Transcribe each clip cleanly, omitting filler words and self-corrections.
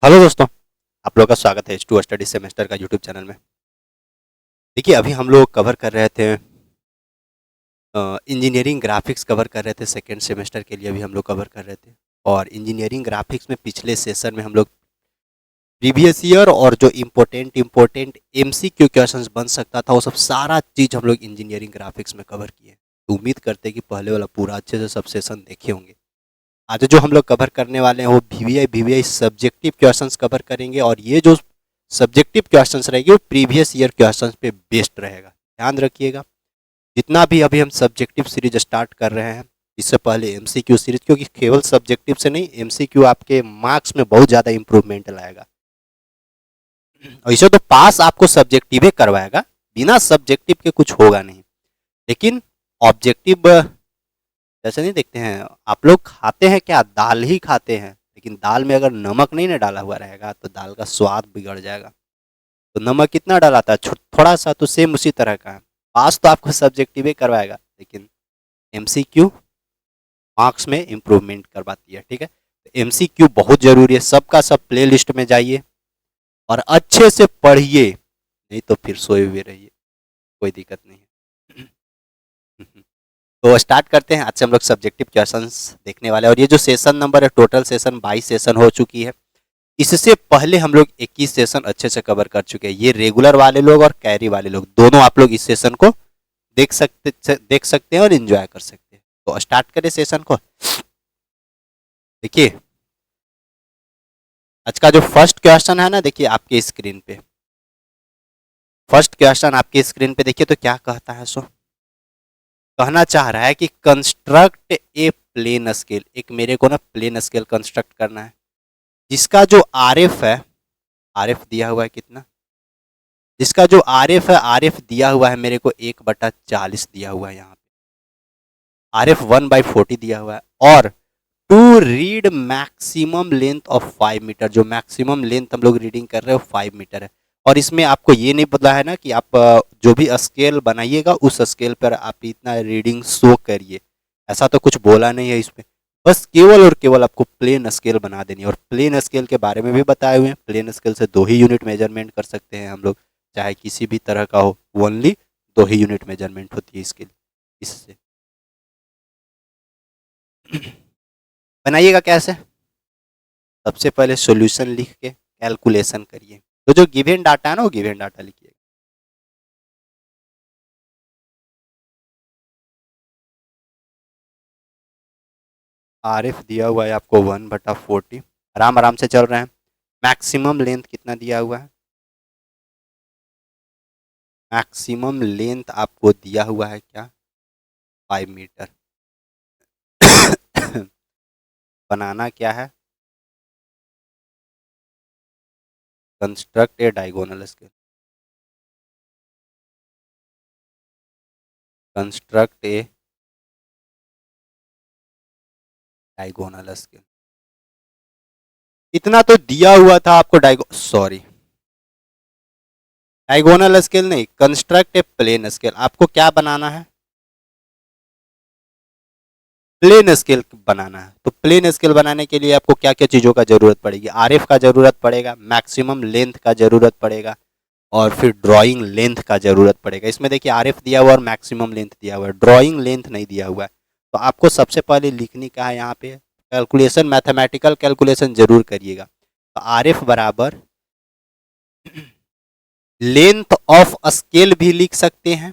Hello दोस्तों, आप लोगों का स्वागत है H2 स्टडी सेमेस्टर का यूट्यूब चैनल में। देखिए, अभी हम लोग कवर कर रहे थे इंजीनियरिंग ग्राफिक्स कवर कर रहे थे। सेकेंड सेमेस्टर के लिए अभी हम लोग कवर कर रहे थे। और इंजीनियरिंग ग्राफिक्स में पिछले सेशन में हम लोग प्रीवियस ईयर और जो इम्पोर्टेंट एमसीक्यू क्वेश्चंस बन सकता था वो सब सारा चीज़ हम लोग इंजीनियरिंग ग्राफिक्स में कवर किए। तो उम्मीद करते हैं कि पहले वाला पूरा अच्छे से सब सेशन देखे होंगे। आज जो हम लोग कवर करने वाले हैं वो वीवीआई सब्जेक्टिव क्वेश्चंस कवर करेंगे। और ये जो सब्जेक्टिव क्वेश्चंस रहेंगे वो प्रीवियस ईयर क्वेश्चंस पे बेस्ड रहेगा। ध्यान रखिएगा, जितना भी अभी हम सब्जेक्टिव सीरीज स्टार्ट कर रहे हैं इससे पहले एमसीक्यू सीरीज, क्योंकि केवल सब्जेक्टिव से नहीं, एमसीक्यू आपके मार्क्स में बहुत ज़्यादा इंप्रूवमेंट लाएगा। और इसे तो पास आपको सब्जेक्टिव ही करवाएगा, बिना सब्जेक्टिव के कुछ होगा नहीं। लेकिन ऑब्जेक्टिव जैसे नहीं देखते हैं आप लोग, खाते हैं क्या, दाल ही खाते हैं, लेकिन दाल में अगर नमक नहीं ना डाला हुआ रहेगा तो दाल का स्वाद बिगड़ जाएगा। तो नमक कितना डाला था, थोड़ा सा, तो सेम उसी तरह का है। पास तो आपको सब्जेक्टिव ही करवाएगा, लेकिन एमसीक्यू मार्क्स में इम्प्रूवमेंट करवाती है। ठीक है, तो एमसीक्यू बहुत जरूरी है। सबका सब प्ले लिस्ट में जाइए और अच्छे से पढ़िए, नहीं तो फिर सोए हुए रहिए, कोई दिक्कत नहीं है। तो स्टार्ट करते हैं। आज से हम लोग सब्जेक्टिव क्वेश्चंस देखने वाले हैं। और ये जो सेशन नंबर है, टोटल सेशन 22 सेशन हो चुकी है। इससे पहले हम लोग 21 सेशन अच्छे से कवर कर चुके हैं। ये रेगुलर वाले लोग और कैरी वाले लोग दोनों आप लोग इस सेशन को देख सकते हैं और एंजॉय कर सकते हैं। तो स्टार्ट करें सेशन को। देखिए, आज का जो फर्स्ट क्वेश्चन है ना, देखिए आपके स्क्रीन पे फर्स्ट क्वेश्चन आपके स्क्रीन पे देखिए तो क्या कहता है। सो कहना चाह रहा है कि कंस्ट्रक्ट ए प्लेन स्केल। एक मेरे को ना प्लेन स्केल कंस्ट्रक्ट करना है जिसका जो आरएफ है, आरएफ दिया हुआ है कितना, जिसका जो आरएफ है, आरएफ दिया हुआ है मेरे को 1/40 दिया हुआ है। यहाँ पे आरएफ 1/40 दिया हुआ है। और to read maximum length of 5 metre, जो मैक्सिमम लेंथ हम लोग रीडिंग कर रहे हो 5 मीटर है। और इसमें आपको ये नहीं पता है ना कि आप जो भी स्केल बनाइएगा उस स्केल पर आप इतना रीडिंग शो करिए, ऐसा तो कुछ बोला नहीं है इसमें। बस केवल और केवल आपको प्लेन स्केल बना देनी है। और प्लेन स्केल के बारे में भी बताए हुए हैं। प्लेन स्केल से 2 ही यूनिट मेजरमेंट कर सकते हैं हम लोग, चाहे किसी भी तरह का हो, ओनली 2 ही यूनिट मेजरमेंट होती है इसके लिए। इससे बनाइएगा कैसे, सबसे पहले सॉल्यूशन लिख के कैलकुलेशन करिए। तो जो गिवन डाटा है ना वो गिवन डाटा लिखिए। आरएफ दिया हुआ है आपको 1/40, आराम आराम से चल रहे हैं। मैक्सिमम लेंथ कितना दिया हुआ है, मैक्सिमम लेंथ आपको दिया हुआ है क्या, 5 मीटर। बनाना क्या है, construct a diagonal scale, construct a diagonal scale. इतना तो दिया हुआ था आपको, डायगोनल स्केल नहीं, कंस्ट्रक्ट ए प्लेन स्केल। आपको क्या बनाना है, प्लेन स्केल बनाना है। तो प्लेन स्केल बनाने के लिए आपको क्या क्या चीज़ों का जरूरत पड़ेगी, आरएफ का जरूरत पड़ेगा, मैक्सिमम लेंथ का जरूरत पड़ेगा, और फिर ड्राइंग लेंथ का जरूरत पड़ेगा। इसमें देखिए आरएफ दिया हुआ और मैक्सिमम लेंथ दिया हुआ है, ड्राइंग लेंथ नहीं दिया हुआ है। तो आपको सबसे पहले लिखने का है यहाँ पे कैलकुलेशन, मैथमेटिकल कैलकुलेशन जरूर करिएगा। तो आरएफ बराबर लेंथ ऑफ स्केल भी लिख सकते हैं,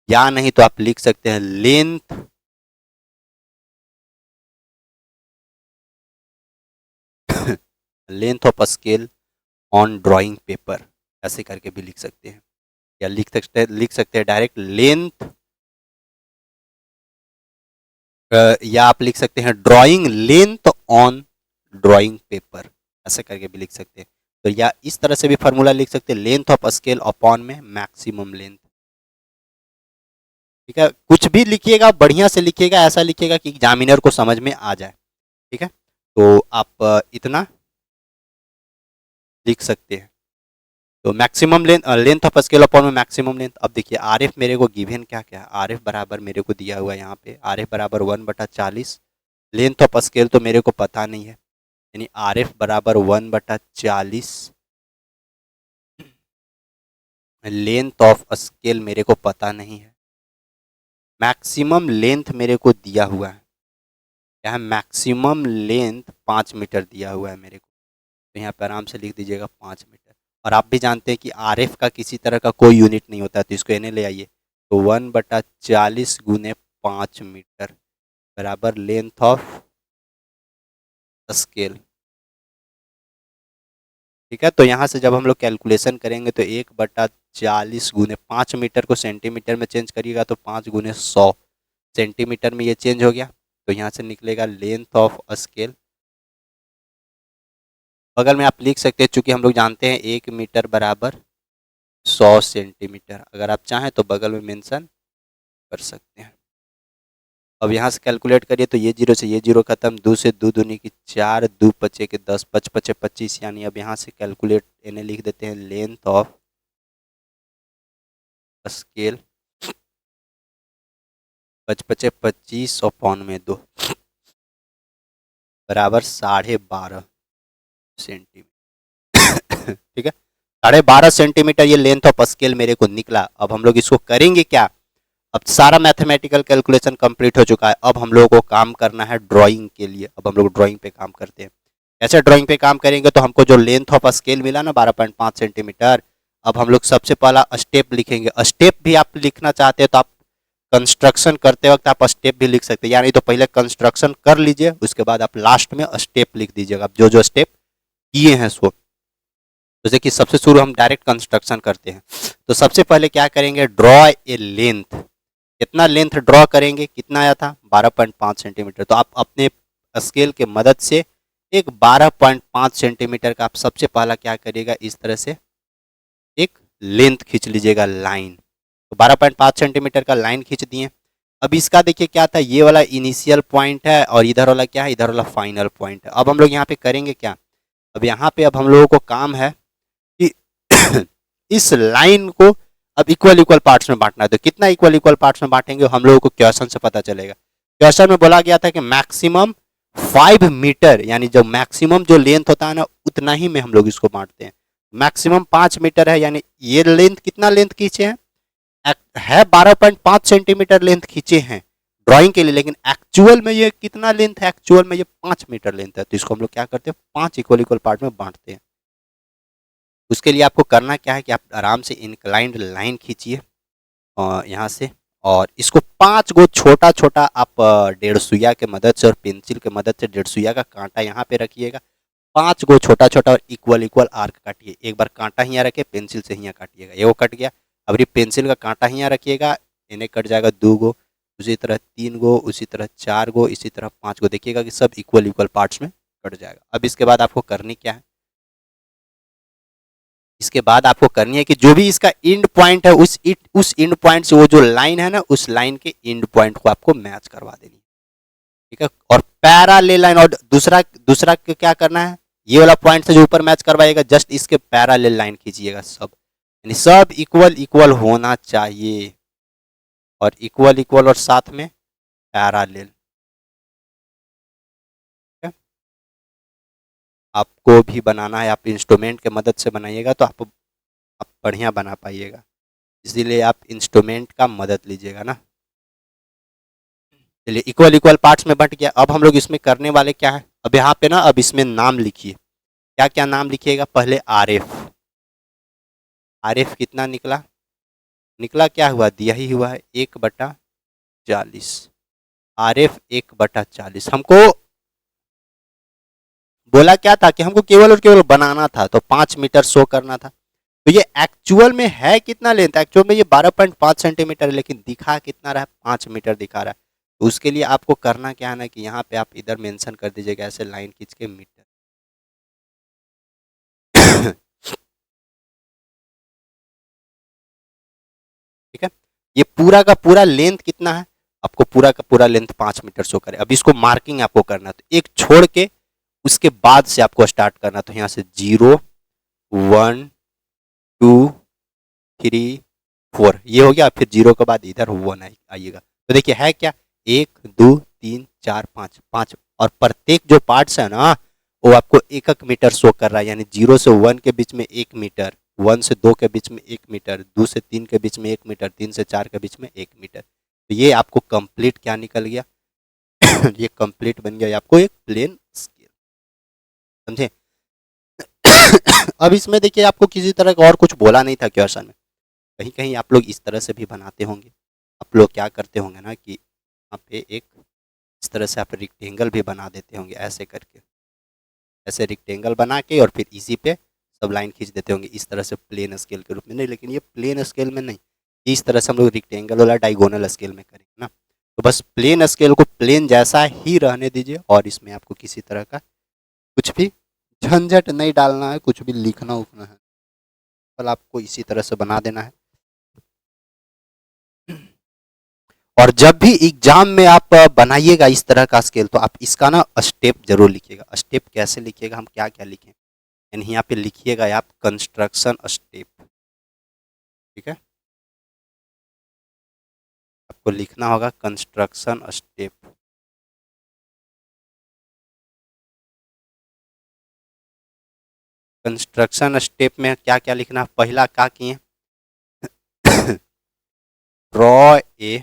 या नहीं तो आप लिख सकते हैं length of scale on drawing paper, ऐसे करके भी लिख सकते हैं। या लिख सकते हैं डायरेक्ट लेंथ, या आप लिख सकते हैं drawing length on drawing paper, ऐसे करके भी लिख सकते हैं। तो या इस तरह से भी फार्मूला लिख सकते हैं, लेंथ ऑफ स्केल अपॉन में मैक्सिमम लेंथ। ठीक है, कुछ भी लिखिएगा बढ़िया से लिखिएगा, ऐसा लिखिएगा कि एग्जामिनर को समझ में आ जाए। ठीक है, तो आप इतना लिख सकते हैं। तो maximum length of scale upon में मैक्सिमम लेंथ। अब देखिए आरएफ मेरे को गिवन क्या क्या है, आरएफ बराबर मेरे को दिया हुआ है यहाँ पे, आरएफ बराबर 1/40। लेंथ ऑफ स्केल तो मेरे को पता नहीं है, यानी RF बराबर 1/40। लेंथ ऑफ स्केल मेरे को पता नहीं है, मैक्सिमम लेंथ मेरे को दिया हुआ है, यहाँ मैक्सिमम लेंथ 5 मीटर दिया हुआ है मेरे को, तो यहाँ पर आराम से लिख दीजिएगा 5 मीटर। और आप भी जानते हैं कि RF का किसी तरह का कोई यूनिट नहीं होता है, तो इसको एने ले आइए, तो 1/40 गुने 5 मीटर बराबर लेंथ ऑफ स्केल। ठीक है, तो यहाँ से जब हम लोग कैलकुलेशन करेंगे तो 1/40 गुने 5 मीटर को सेंटीमीटर में चेंज करिएगा तो 5 गुने 100 सेंटीमीटर में ये चेंज हो गया, तो यहाँ से निकलेगा लेंथ ऑफ स्केल। बगल में आप लिख सकते हैं, चूंकि हम लोग जानते हैं 1 मीटर बराबर 100 सेंटीमीटर, अगर आप चाहें तो बगल में मेंशन कर सकते हैं। अब यहाँ से कैलकुलेट करिए तो ये जीरो से ये जीरो खत्म, 2 से 2 दूनी की 4, 2 पचे के 10, 5 पचे 25, यानी अब यहाँ से कैलकुलेट इन्हें लिख देते हैं लेंथ ऑफ स्केल 5 पचे 25 अपॉन में 2 बराबर 12.5 सेंटीमीटर। ठीक है, 12.5 सेंटीमीटर ये लेंथ ऑफ स्केल मेरे को निकला। अब हम लोग इसको करेंगे क्या, अब सारा मैथमेटिकल कैलकुलेशन कंप्लीट हो चुका है, अब हम लोगों को काम करना है ड्राइंग के लिए। अब हम लोग ड्राइंग पे काम करते हैं। कैसे ड्राइंग पे काम करेंगे, तो हमको जो लेंथ ऑफ स्केल मिला ना 12.5 सेंटीमीटर, अब हम लोग सबसे पहला स्टेप लिखेंगे। स्टेप भी आप लिखना चाहते हैं तो आप कंस्ट्रक्शन करते वक्त आप स्टेप भी लिख सकते हैं, यानी तो पहले कंस्ट्रक्शन कर लीजिए, उसके बाद आप लास्ट में स्टेप लिख दीजिएगा, जो जो स्टेप किए हैं सो। जैसे कि सबसे शुरू हम डायरेक्ट कंस्ट्रक्शन करते हैं, तो सबसे पहले क्या करेंगे, ड्रॉ ए लेंथ। कितना लेंथ ड्रॉ करेंगे, कितना आया था 12.5 सेंटीमीटर, तो आप अपने स्केल के मदद से एक 12.5 सेंटीमीटर का आप सबसे पहला क्या करिएगा, इस तरह से एक लेंथ खींच लीजिएगा लाइन। तो 12.5 सेंटीमीटर का लाइन खींच दिए। अब इसका देखिए क्या था, ये वाला इनिशियल पॉइंट है और इधर वाला क्या है, इधर वाला फाइनल पॉइंट है। अब हम लोग यहाँ पे करेंगे क्या, अब यहाँ पे अब हम लोगों को काम है कि इस लाइन को अब इक्वल इक्वल पार्ट्स में बांटना है। तो कितना इक्वल इक्वल पार्ट्स में बांटेंगे हम लोगों को क्वेश्चन से पता चलेगा। क्वेश्चन में बोला गया था कि मैक्सिमम 5 मीटर, यानी जो मैक्सिमम जो लेंथ होता है ना उतना ही में हम लोग इसको बांटते हैं। मैक्सिमम 5 मीटर है, यानी ये लेंथ कितना लेंथ खींचे हैं, है 12.5 सेंटीमीटर लेंथ खींचे हैं ड्राइंग के लिए, लेकिन एक्चुअल में ये कितना लेंथ है, एक्चुअल में ये 5 मीटर लेंथ है। तो इसको हम लोग क्या करते हैं, 5 इक्वल इक्वल पार्ट में बांटते हैं। उसके लिए आपको करना क्या है कि आप आराम से इंक्लाइंड लाइन खींचिए यहाँ से, और इसको 5 गो छोटा छोटा आप 1.5 सुइया के मदद से और पेंसिल के मदद से 1.5 सुइया का कांटा यहाँ पे रखिएगा। 5 गो छोटा छोटा और इक्वल इक्वल आर्क काटिए। एक बार कांटा यहाँ रखे, पेंसिल से यहाँ काटिएगा, ये वो कट गया। अब ये पेंसिल का कांटा यहाँ रखिएगा, इन्हें कट जाएगा 2 गो, उसी तरह 3 गो, उसी तरह 4 गो, इसी तरह 5 गो। देखिएगा कि सब इक्वल इक्वल पार्ट्स में कट जाएगा। अब इसके बाद आपको करनी क्या है, इसके बाद आपको करनी है कि जो भी इसका एंड पॉइंट है उस एंड पॉइंट से वो जो लाइन है ना, उस लाइन के एंड पॉइंट को आपको मैच करवा देनी है। ठीक है, और पैरेलल लाइन, और दूसरा क्या करना है, ये वाला पॉइंट से जो ऊपर मैच करवाएगा जस्ट इसके पैरेलल लाइन खींचिएगा सब, यानी सब इक्वल इक्वल होना चाहिए, और इक्वल इक्वल और साथ में पैरेलल। आपको भी बनाना है, आप इंस्ट्रूमेंट के मदद से बनाइएगा तो आप बढ़िया बना पाइएगा, इसीलिए आप इंस्ट्रूमेंट का मदद लीजिएगा ना। चलिए, इक्वल इक्वल पार्ट्स में बंट गया। अब हम लोग इसमें करने वाले क्या है, अब यहाँ पे ना अब इसमें नाम लिखिए। क्या क्या नाम लिखिएगा, पहले RF। RF कितना निकला, निकला क्या हुआ, दिया ही हुआ है 1/40। RF 1/40 हमको बोला क्या था कि हमको केवल और केवल बनाना था, तो 5 मीटर शो करना था। तो ये एक्चुअल में है कितना लेंथ, एक्चुअल में ये 12.5 सेंटीमीटर है, लेकिन दिखा कितना रहा है, 5 मीटर दिखा रहा है। तो उसके लिए आपको करना क्या है ना कि यहाँ पे आप इधर मेंशन कर दीजिएगा ऐसे लाइन खींच के मीटर। ठीक है, ये पूरा का पूरा लेंथ कितना है, आपको पूरा का पूरा लेंथ 5 मीटर शो करे। अब इसको मार्किंग आपको करना है, तो एक छोड़ के उसके बाद से आपको स्टार्ट करना। तो यहाँ से 0 1 2 3 4 ये हो गया, फिर 0 के बाद इधर 1 आइएगा। तो देखिए है क्या, 1 2 3 4 5 5, और प्रत्येक जो पार्ट्स है ना वो आपको एकक मीटर शो कर रहा है, यानी 0 से 1 के बीच में 1 मीटर, 1 से 2 के बीच में 1 मीटर, 2 से 3 के बीच में 1 मीटर, 3 से 4 के बीच में 1 मीटर। तो ये आपको कंप्लीट क्या निकल गया ये कंप्लीट बन गया आपको एक प्लेन स्केल, समझे। अब इसमें देखिए आपको किसी तरह का और कुछ बोला नहीं था क्वेश्चन में, कहीं कहीं आप लोग इस तरह से भी बनाते होंगे। आप लोग क्या करते होंगे ना कि यहाँ पे एक इस तरह से आप रेक्टेंगल भी बना देते होंगे, ऐसे करके, ऐसे रेक्टेंगल बना के और फिर इसी पे सब लाइन खींच देते होंगे इस तरह से प्लेन स्केल के रूप में। नहीं, लेकिन ये प्लेन स्केल में नहीं, इस तरह से हम लोग रेक्टेंगल वाला डायगोनल स्केल में करेंगे ना। तो बस प्लेन स्केल को प्लेन जैसा ही रहने दीजिए और इसमें आपको किसी तरह का कुछ भी झंझट नहीं डालना है, कुछ भी लिखना उखना है, कल आपको इसी तरह से बना देना है। और जब भी एग्जाम में आप बनाइएगा इस तरह का स्केल, तो आप इसका ना स्टेप जरूर लिखिएगा। स्टेप कैसे लिखिएगा, हम क्या क्या लिखें, यानी यहाँ पे लिखिएगा आप कंस्ट्रक्शन स्टेप, ठीक है। आपको लिखना होगा कंस्ट्रक्शन स्टेप। कंस्ट्रक्शन स्टेप में क्या क्या लिखना, पहला क्या किए ड्रॉ ए,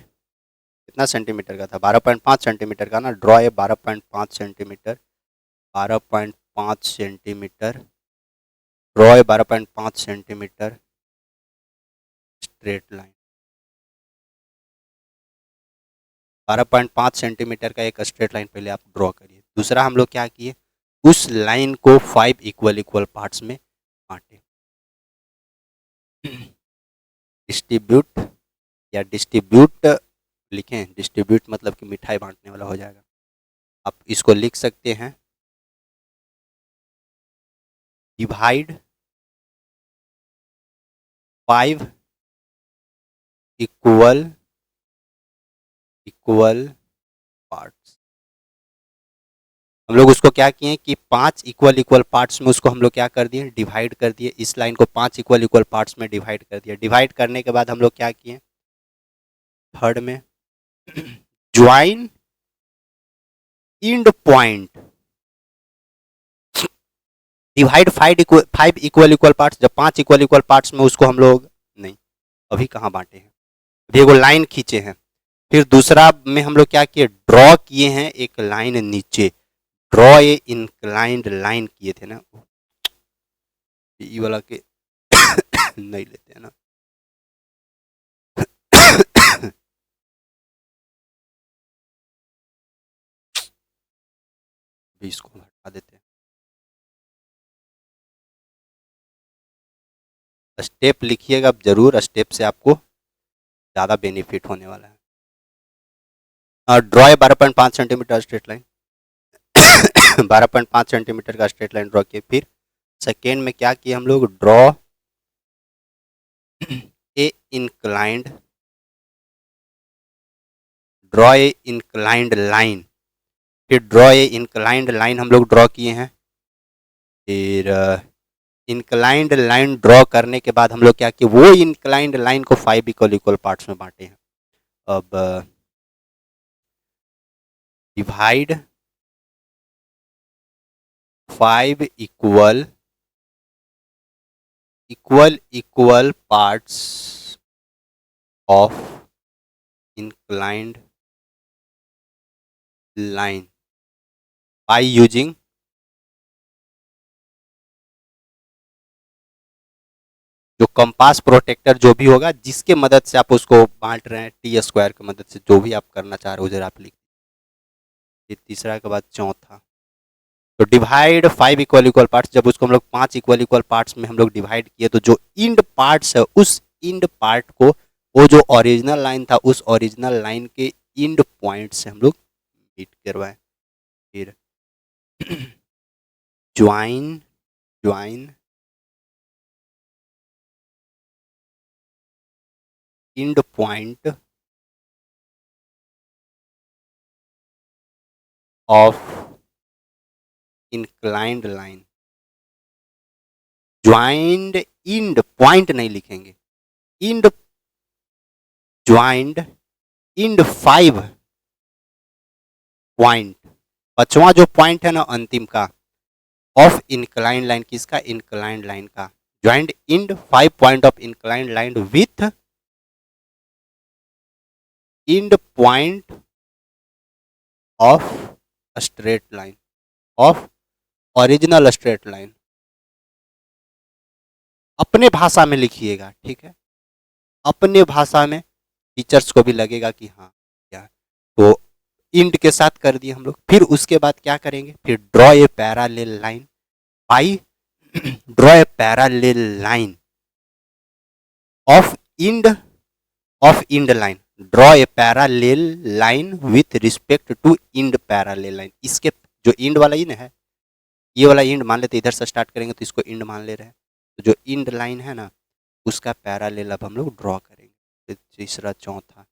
कितना सेंटीमीटर का था, 12.5 सेंटीमीटर का ना, draw a 12.5 centimetre, 12.5 centimetre, draw a 12.5 centimetre straight line, 12.5 centimetre का एक स्ट्रेट लाइन पहले आप ड्रॉ करिए। दूसरा हम लोग क्या किए, उस लाइन को 5 इक्वल इक्वल पार्ट्स में बांटे। डिस्ट्रीब्यूट या डिस्ट्रीब्यूट लिखें, डिस्ट्रीब्यूट मतलब कि मिठाई बांटने वाला हो जाएगा। आप इसको लिख सकते हैं डिवाइड 5 इक्वल इक्वल पार्ट्स। हम लोग उसको क्या किए कि 5 इक्वल इक्वल पार्ट्स में उसको हम लोग क्या कर दिए, डिवाइड कर दिए। इस लाइन को 5 इक्वल इक्वल पार्ट्स में डिवाइड कर दिया। डिवाइड करने के बाद हम लोग क्या किए, थर्ड में join end point, divide 5 equal equal parts, जब 5 इक्वल इक्वल पार्ट्स में उसको हम लोग नहीं, अभी कहाँ बांटे हैं, अभी एगो लाइन खींचे हैं। फिर दूसरा में हम लोग क्या किए, ड्रॉ किए हैं एक लाइन नीचे, ड्रॉ ए इंक्लाइंड लाइन किए थे ना, ये वाला के नहीं लेते हैं ना इसको हटा देते हैं। स्टेप लिखिएगा जरूर, स्टेप से आपको ज़्यादा बेनिफिट होने वाला है। ड्रॉ है 12.5 सेंटीमीटर स्ट्रेट लाइन 12.5 सेंटीमीटर का स्ट्रेट लाइन ड्रॉ किए। फिर सेकेंड में क्या किया हम लोग, draw a inclined, draw a inclined line, फिर ड्रॉ ए इंक्लाइंड लाइन हम लोग ड्रॉ किए हैं। फिर इंक्लाइंड लाइन ड्रॉ करने के बाद हम लोग क्या किए, वो इंक्लाइंड लाइन को 5 इक्वल इक्वल पार्ट्स में बांटे हैं। अब divide 5 equal equal parts of inclined line by using जो कंपास प्रोटेक्टर जो भी होगा, जिसके मदद से आप उसको बांट रहे हैं, टी स्क्वायर की मदद से, जो भी आप करना चाह रहे हो उधर आप लिख। तीसरा के बाद चौथा, तो डिवाइड 5 इक्वल इक्वल पार्ट्स, जब उसको हम लोग 5 इक्वल इक्वल पार्ट्स में हम लोग डिवाइड किए, तो जो इंड पार्ट्स है उस इंड पार्ट को, वो जो ओरिजिनल लाइन था उस ओरिजिनल लाइन के इंड पॉइंट से हम लोग मीट करवाएं। फिर join end point of inclined line, joined end point नहीं लिखेंगे, इंड ज्वाइंड इंड 5 पॉइंट, 5वां जो पॉइंट है ना अंतिम का, ऑफ इंक्लाइंड लाइन, किसका? इंक्लाइंड लाइन का। Joint end 5 point of inclined line with end point of straight line, of original straight line. अपने भाषा में लिखिएगा, ठीक है, अपने भाषा में, टीचर्स को भी लगेगा कि हाँ क्या है। तो इंड के साथ कर दिए हम लोग। फिर उसके बाद क्या करेंगे? फिर draw a parallel line by draw a parallel line of end line, draw a parallel line with respect to end parallel line. इसके जो इंड वाला इंड है, ये वाला इंड मान लेते, इधर से स्टार्ट करेंगे तो इसको इंड मान ले रहे हैं। तो जो इंड लाइन है ना, उसका पैरालेल अब हम लोग ड्रॉ करेंगे। तीसरा, चौथा,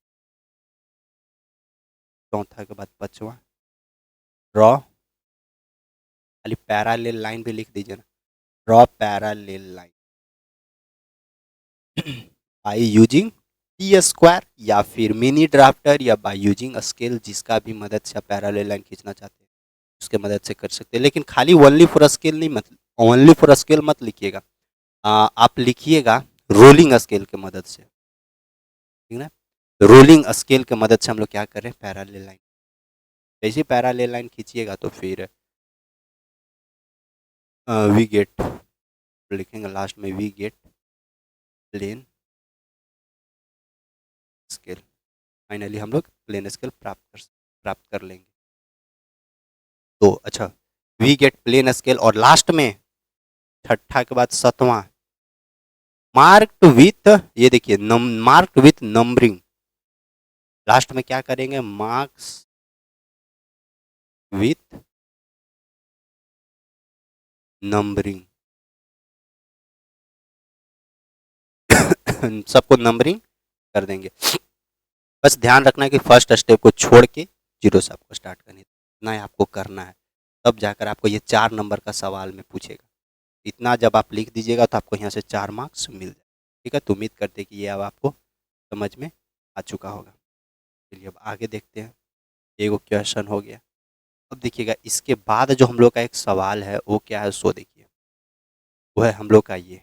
चौथा के बाद पांचवा, ड्रॉ, खाली पैरालेल लाइन भी लिख दीजिए ना, draw parallel line by using T square या फिर मिनी ड्राफ्टर या बाई यूजिंग स्केल, जिसका भी मदद से आप पैरालेल लाइन खींचना चाहते हैं उसके मदद से कर सकते हैं। लेकिन खाली ओनली फॉर स्केल नहीं, मत ओनली फॉर स्केल मत लिखिएगा, आप लिखिएगा रोलिंग स्केल के मदद से, ठीक है ना। रोलिंग स्केल के मदद से हम लोग क्या कर रहे हैं? Parallel line. जैसे पैरालेल लाइन खींचिएगा तो फिर वी गेट, लिखेंगे लास्ट में, we get plane scale. Finally हम लोग प्लेन स्केल प्राप्त कर लेंगे। तो अच्छा, वी गेट प्लेन स्केल, और लास्ट में छठा के बाद सातवां, मार्क्ड विथ, ये देखिए मार्क्ड विथ नंबरिंग। लास्ट में क्या करेंगे? मार्क्स विथ नंबरिंग सबको नंबरिंग कर देंगे। बस ध्यान रखना है कि फर्स्ट स्टेप को छोड़ के जीरो से आपको स्टार्ट करनी है, इतना ही आपको करना है, तब जाकर आपको ये 4 नंबर का सवाल में पूछेगा। इतना जब आप लिख दीजिएगा तो आपको यहाँ से 4 मार्क्स मिल जाए, ठीक है। तो उम्मीद करते हैं कि ये अब आपको समझ में आ चुका होगा। चलिए अब आगे देखते हैं। एगो क्वेश्चन हो गया। अब देखिएगा इसके बाद जो हम लोग का एक सवाल है वो क्या है, सो देखिए, वो है हम लोग का ये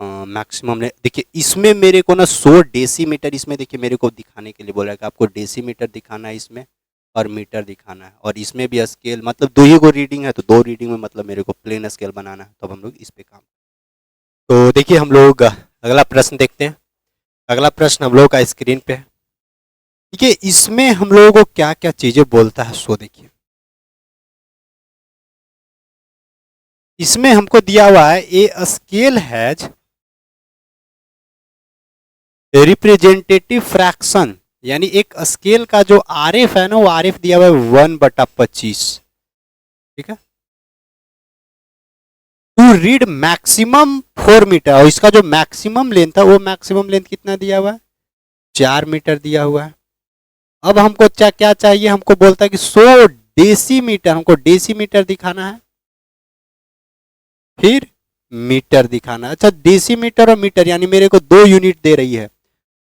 मैक्सिमम। देखिए इसमें मेरे को ना 100 डेसीमीटर, इसमें देखिए मेरे को दिखाने के लिए बोला है कि आपको डेसीमीटर दिखाना है इसमें और मीटर दिखाना है, और इसमें भी स्केल, मतलब 2 ही को रीडिंग है, तो 2 रीडिंग में मतलब मेरे को प्लेन स्केल बनाना है, तब हम लोग इस पे काम। तो देखिए हम लोग अगला प्रश्न देखते हैं। अगला प्रश्न हम लोग का स्क्रीन पे है। देखिए इसमें हम लोगों को क्या क्या चीजें बोलता है, सो देखिए इसमें हमको दिया हुआ है a scale has representative fraction, यानी एक स्केल का जो आरएफ है ना, वो आरएफ दिया हुआ है 1/25, ठीक है। टू रीड मैक्सिमम 4 मीटर, और इसका जो मैक्सिमम लेंथ है वो मैक्सिमम लेंथ कितना दिया हुआ है? 4 मीटर दिया हुआ है। अब हमको क्या चाहिए? हमको बोलता है कि 100 डेसीमीटर, हमको डेसीमीटर दिखाना है, फिर मीटर दिखाना है। अच्छा, डेसीमीटर और मीटर यानी मेरे को 2 यूनिट दे रही है,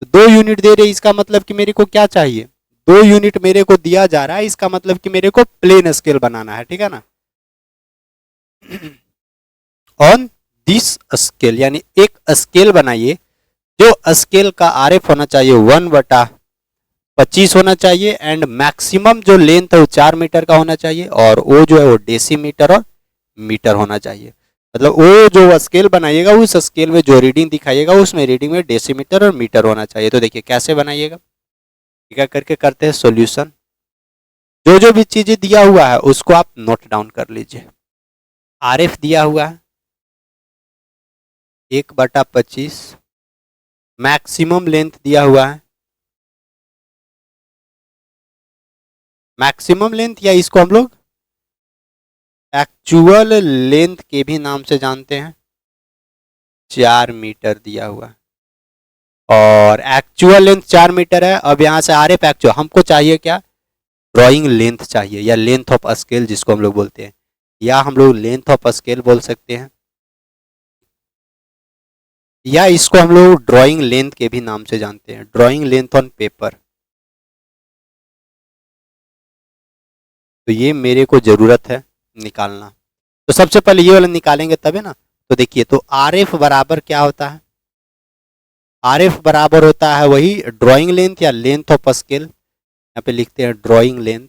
तो 2 यूनिट दे रही है, इसका मतलब कि मेरे को क्या चाहिए? 2 यूनिट मेरे को दिया जा रहा है, इसका मतलब कि मेरे को प्लेन स्केल बनाना है, ठीक है ना। ऑन दिस स्केल, यानी एक स्केल बनाइए, जो स्केल का आरएफ होना चाहिए 1/25 होना चाहिए, एंड मैक्सिमम जो लेंथ है वो 4 मीटर का होना चाहिए, और वो जो है वो डेसीमीटर और मीटर होना चाहिए। मतलब वो जो स्केल बनाइएगा उस स्केल में जो रीडिंग दिखाइएगा उसमें रीडिंग में डेसीमीटर और मीटर होना चाहिए। तो देखिए कैसे बनाइएगा, क्या करके करते हैं सॉल्यूशन। जो जो भी चीजें दिया हुआ है उसको आप नोट डाउन कर लीजिए। आरएफ दिया हुआ है 1/25, मैक्सिमम लेंथ दिया हुआ है, मैक्सिमम लेंथ या इसको हम लोग एक्चुअल लेंथ के भी नाम से जानते हैं, 4 मीटर दिया हुआ है, और एक्चुअल लेंथ 4 मीटर है। अब यहाँ से आरएफ एक्चुअल, हमको चाहिए क्या? ड्राइंग लेंथ चाहिए, या लेंथ ऑफ स्केल जिसको हम लोग बोलते हैं, या हम लोग लेंथ ऑफ स्केल बोल सकते हैं, या इसको हम लोग ड्राइंग लेंथ के भी नाम से जानते हैं, ड्राइंग लेंथ ऑन पेपर। तो ये मेरे को जरूरत है निकालना। तो सबसे पहले ये वाला निकालेंगे तभी ना। तो देखिए, तो आर एफ बराबर क्या होता है, आर एफ बराबर होता है वही ड्राइंग लेंथ या लेंथ ऑफ स्केल। यहाँ पे लिखते हैं ड्राइंग लेंथ,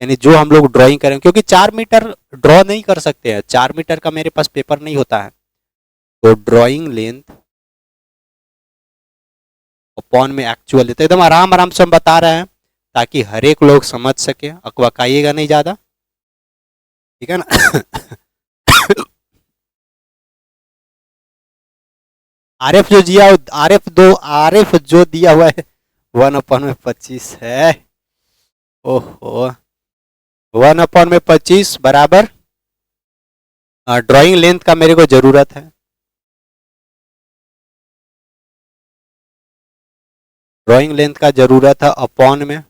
यानी जो हम लोग ड्राइंग करें, क्योंकि 4 मीटर ड्रॉ नहीं कर सकते हैं, 4 मीटर का मेरे पास पेपर नहीं होता है। तो ड्राइंग लेंथ अपॉन में एक्चुअल लेते, एकदम आराम आराम से हम बता रहे हैं ताकि हर एक लोग समझ सके, अकबकाइएगा नहीं ज्यादा, ठीक है ना। आर एफ जो दिया, आर एफ जो दिया हुआ है 1/25 है। ओहो, 1/25 बराबर ड्राइंग लेंथ का मेरे को जरूरत है, ड्राइंग लेंथ का जरूरत है अपॉन में,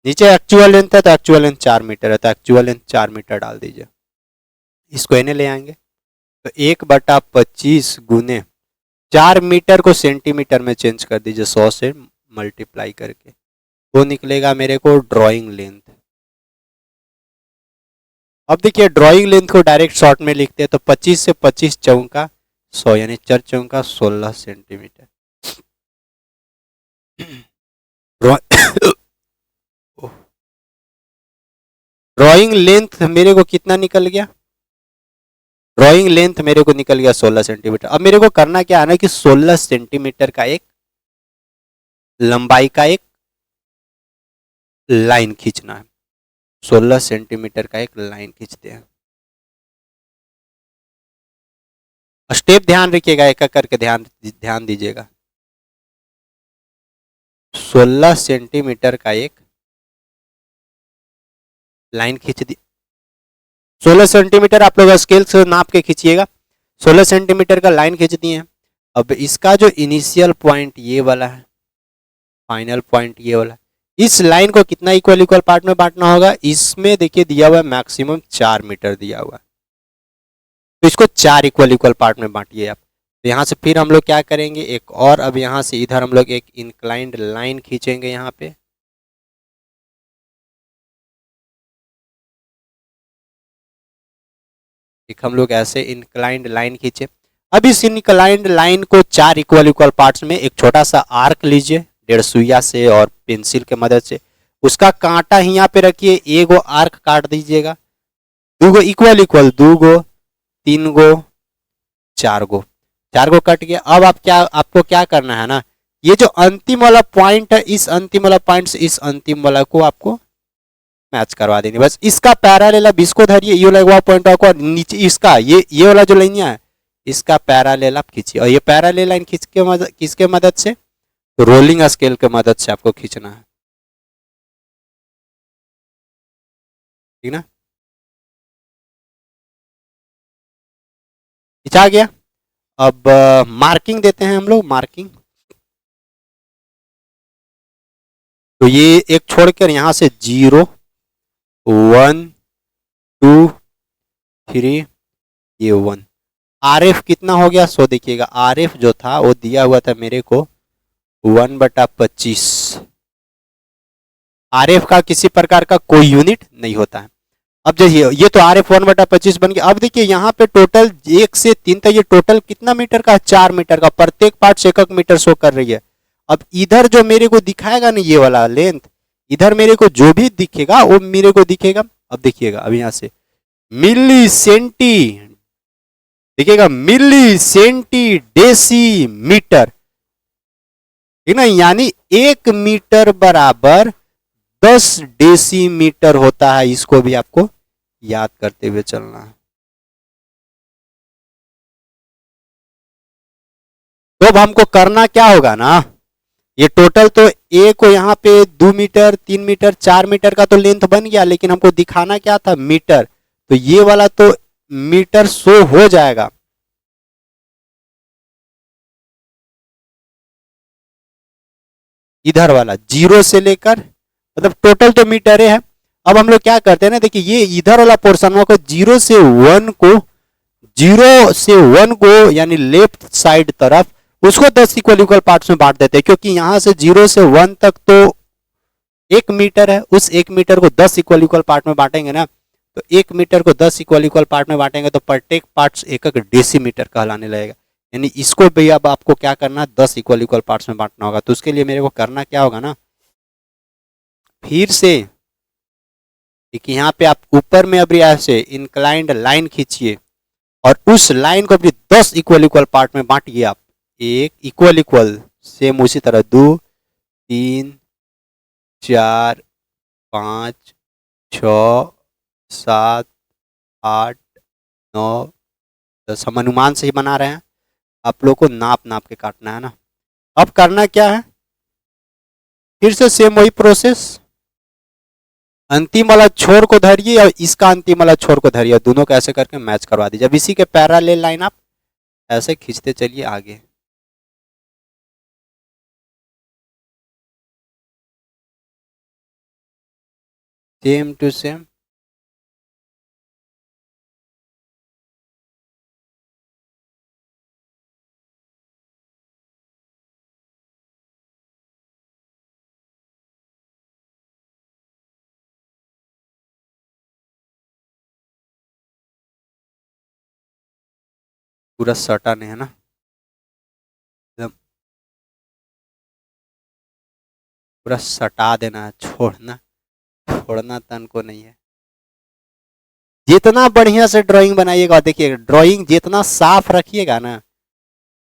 नीचे एक्चुअल लेंथ है तो एक्चुअल लेंथ 4 मीटर है, तो एक्चुअल लेंथ 4 मीटर डाल दीजिए। इसको इन्हें ले आएंगे तो 1/25 गुने 4 मीटर को सेंटीमीटर में चेंज कर दीजिए 100 से मल्टीप्लाई करके, वो निकलेगा मेरे को ड्राइंग लेंथ। अब देखिए ड्राइंग लेंथ को डायरेक्ट शॉर्ट में लिखते हैं, तो 25 से 25 चौका 100, यानी 4 चौका 16 सेंटीमीटर। ड्राइंग लेंथ मेरे को कितना निकल गया, ड्राइंग लेंथ मेरे को निकल गया 16 सेंटीमीटर। अब मेरे को करना क्या है ना कि 16 सेंटीमीटर का एक लंबाई का एक लाइन खींचना है, 16 सेंटीमीटर का एक लाइन खींचते हैं। स्टेप ध्यान रखिएगा, एक एक करके ध्यान दीजिएगा। 16 सेंटीमीटर का एक लाइन खींच दी, 16 सेंटीमीटर आप लोग स्केल से नाप के खींचिएगा, 16 सेंटीमीटर का लाइन खींच दिए हैं। अब इसका जो इनिशियल पॉइंट ये वाला है, फाइनल पॉइंट ये वाला, इस लाइन को कितना इक्वल इक्वल पार्ट में बांटना होगा, इसमें देखिए दिया हुआ है मैक्सिमम 4 मीटर दिया हुआ है, तो इसको 4 इक्वल इक्वल पार्ट में बांटिए आप। तो यहाँ से फिर हम लोग क्या करेंगे, एक और, अब यहाँ से इधर हम लोग एक इंक्लाइंड लाइन खींचेंगे यहाँ पे, एक हम लोग ऐसे इंक्लाइंड लाइन खींचे। अब इस इंक्लाइंड लाइन को 4 इक्वल इक्वल पार्ट्स में एक छोटा सा आर्क लीजिए 1.5 सुइया से और पेंसिल के मदद से, उसका कांटा ही यहाँ पे रखिए, एक गो आर्क काट दीजिएगा, 2 गो इक्वल इक्वल, 2 गो, 3 गो, 4 गो, 4 गो कट गया। अब आपको क्या करना है ना, ये जो अंतिम वाला पॉइंट है, इस अंतिम वाला पॉइंट से इस अंतिम वाला को आपको मैच करवा देनी, बस इसका पैरेलल अब इसको धरिए, ये वाला पॉइंट आपको नीचे इसका ये वाला जो लाइन है इसका पैरेलल आप खींचिए, और ये पैरेलल लाइन खींच के किसके मदद से, रोलिंग स्केल के मदद से आपको खींचना है, ठीक ना। खींचा गया। अब मार्किंग देते हैं हम लोग, मार्किंग, तो ये एक छोड़कर यहाँ से 0 1 2 3 ये 1, आर एफ कितना हो गया, सो देखिएगा आर एफ जो था वो दिया हुआ था मेरे को 1/25, आर एफ का किसी प्रकार का कोई यूनिट नहीं होता है। अब देखिए ये तो आर एफ 1/25 बन गया। अब देखिए यहाँ पे टोटल 1 से 3 तक ये टोटल कितना मीटर का, 4 मीटर का, प्रत्येक पार्ट से 1 मीटर शो कर रही है। अब इधर जो मेरे को दिखाएगा ना ये वाला लेंथ, इधर मेरे को जो भी दिखेगा वो मेरे को दिखेगा, अब देखिएगा अब यहाँ से मिली सेंटी देखिएगा, मिली सेंटी डेसी मीटर, ठीक ना, यानी 1 मीटर बराबर 10 डेसीमीटर होता है, इसको भी आपको याद करते हुए चलना है। तो अब हमको करना क्या होगा ना, ये टोटल तो ए को यहाँ पे 2 मीटर 3 मीटर 4 मीटर का तो लेंथ बन गया, लेकिन हमको दिखाना क्या था, मीटर, तो ये वाला तो मीटर शो हो जाएगा। इधर वाला 0 से लेकर, मतलब टोटल तो मीटर है। अब हम लोग क्या करते हैं ना, देखिए ये इधर वाला पोर्शन को 0 से 1 को, 0 से 1 को यानी लेफ्ट साइड तरफ, उसको 10 इक्वल इक्वल पार्ट्स में बांट देते हैं, क्योंकि यहां से 0 से 1 तक तो 1 मीटर है, उस 1 मीटर को 10 इक्वल इक्वल पार्ट में बांटेंगे ना, तो 1 मीटर को 10 इक्वल इक्वल पार्ट में बांटेंगे तो प्रत्येक पार्ट एक डेसीमीटर कहलाने लगेगा। यानी इसको भी अब आपको क्या करना है, 10 इक्वल इक्वल पार्ट्स में बांटना होगा। तो उसके लिए मेरे को करना क्या होगा ना, फिर से एक यहाँ पे आप ऊपर में अभी ऐसे इंक्लाइंड लाइन खींचिए और उस लाइन को अपनी 10 इक्वल इक्वल पार्ट में बांटिए आप, एक इक्वल इक्वल, सेम उसी तरह 2 3 4 5 6 7 8 9 10। हम अनुमान से ही बना रहे हैं, आप लोग को नाप नाप के काटना है ना। अब करना क्या है, फिर से सेम वही प्रोसेस, अंतिम वाला छोर को धरिए और इसका अंतिम वाला छोर को धरिए, दोनों को ऐसे करके मैच करवा दीजिए। अब इसी के पैरेलल लाइन आप ऐसे खींचते चलिए आगे। सेम टू सेम पूरा सटा नहीं है ना, एकदम पूरा सटा देना है, छोड़ना छोड़ना तन को नहीं है। जितना बढ़िया से ड्राइंग बनाइएगा, देखिए ड्राइंग जितना साफ रखिएगा ना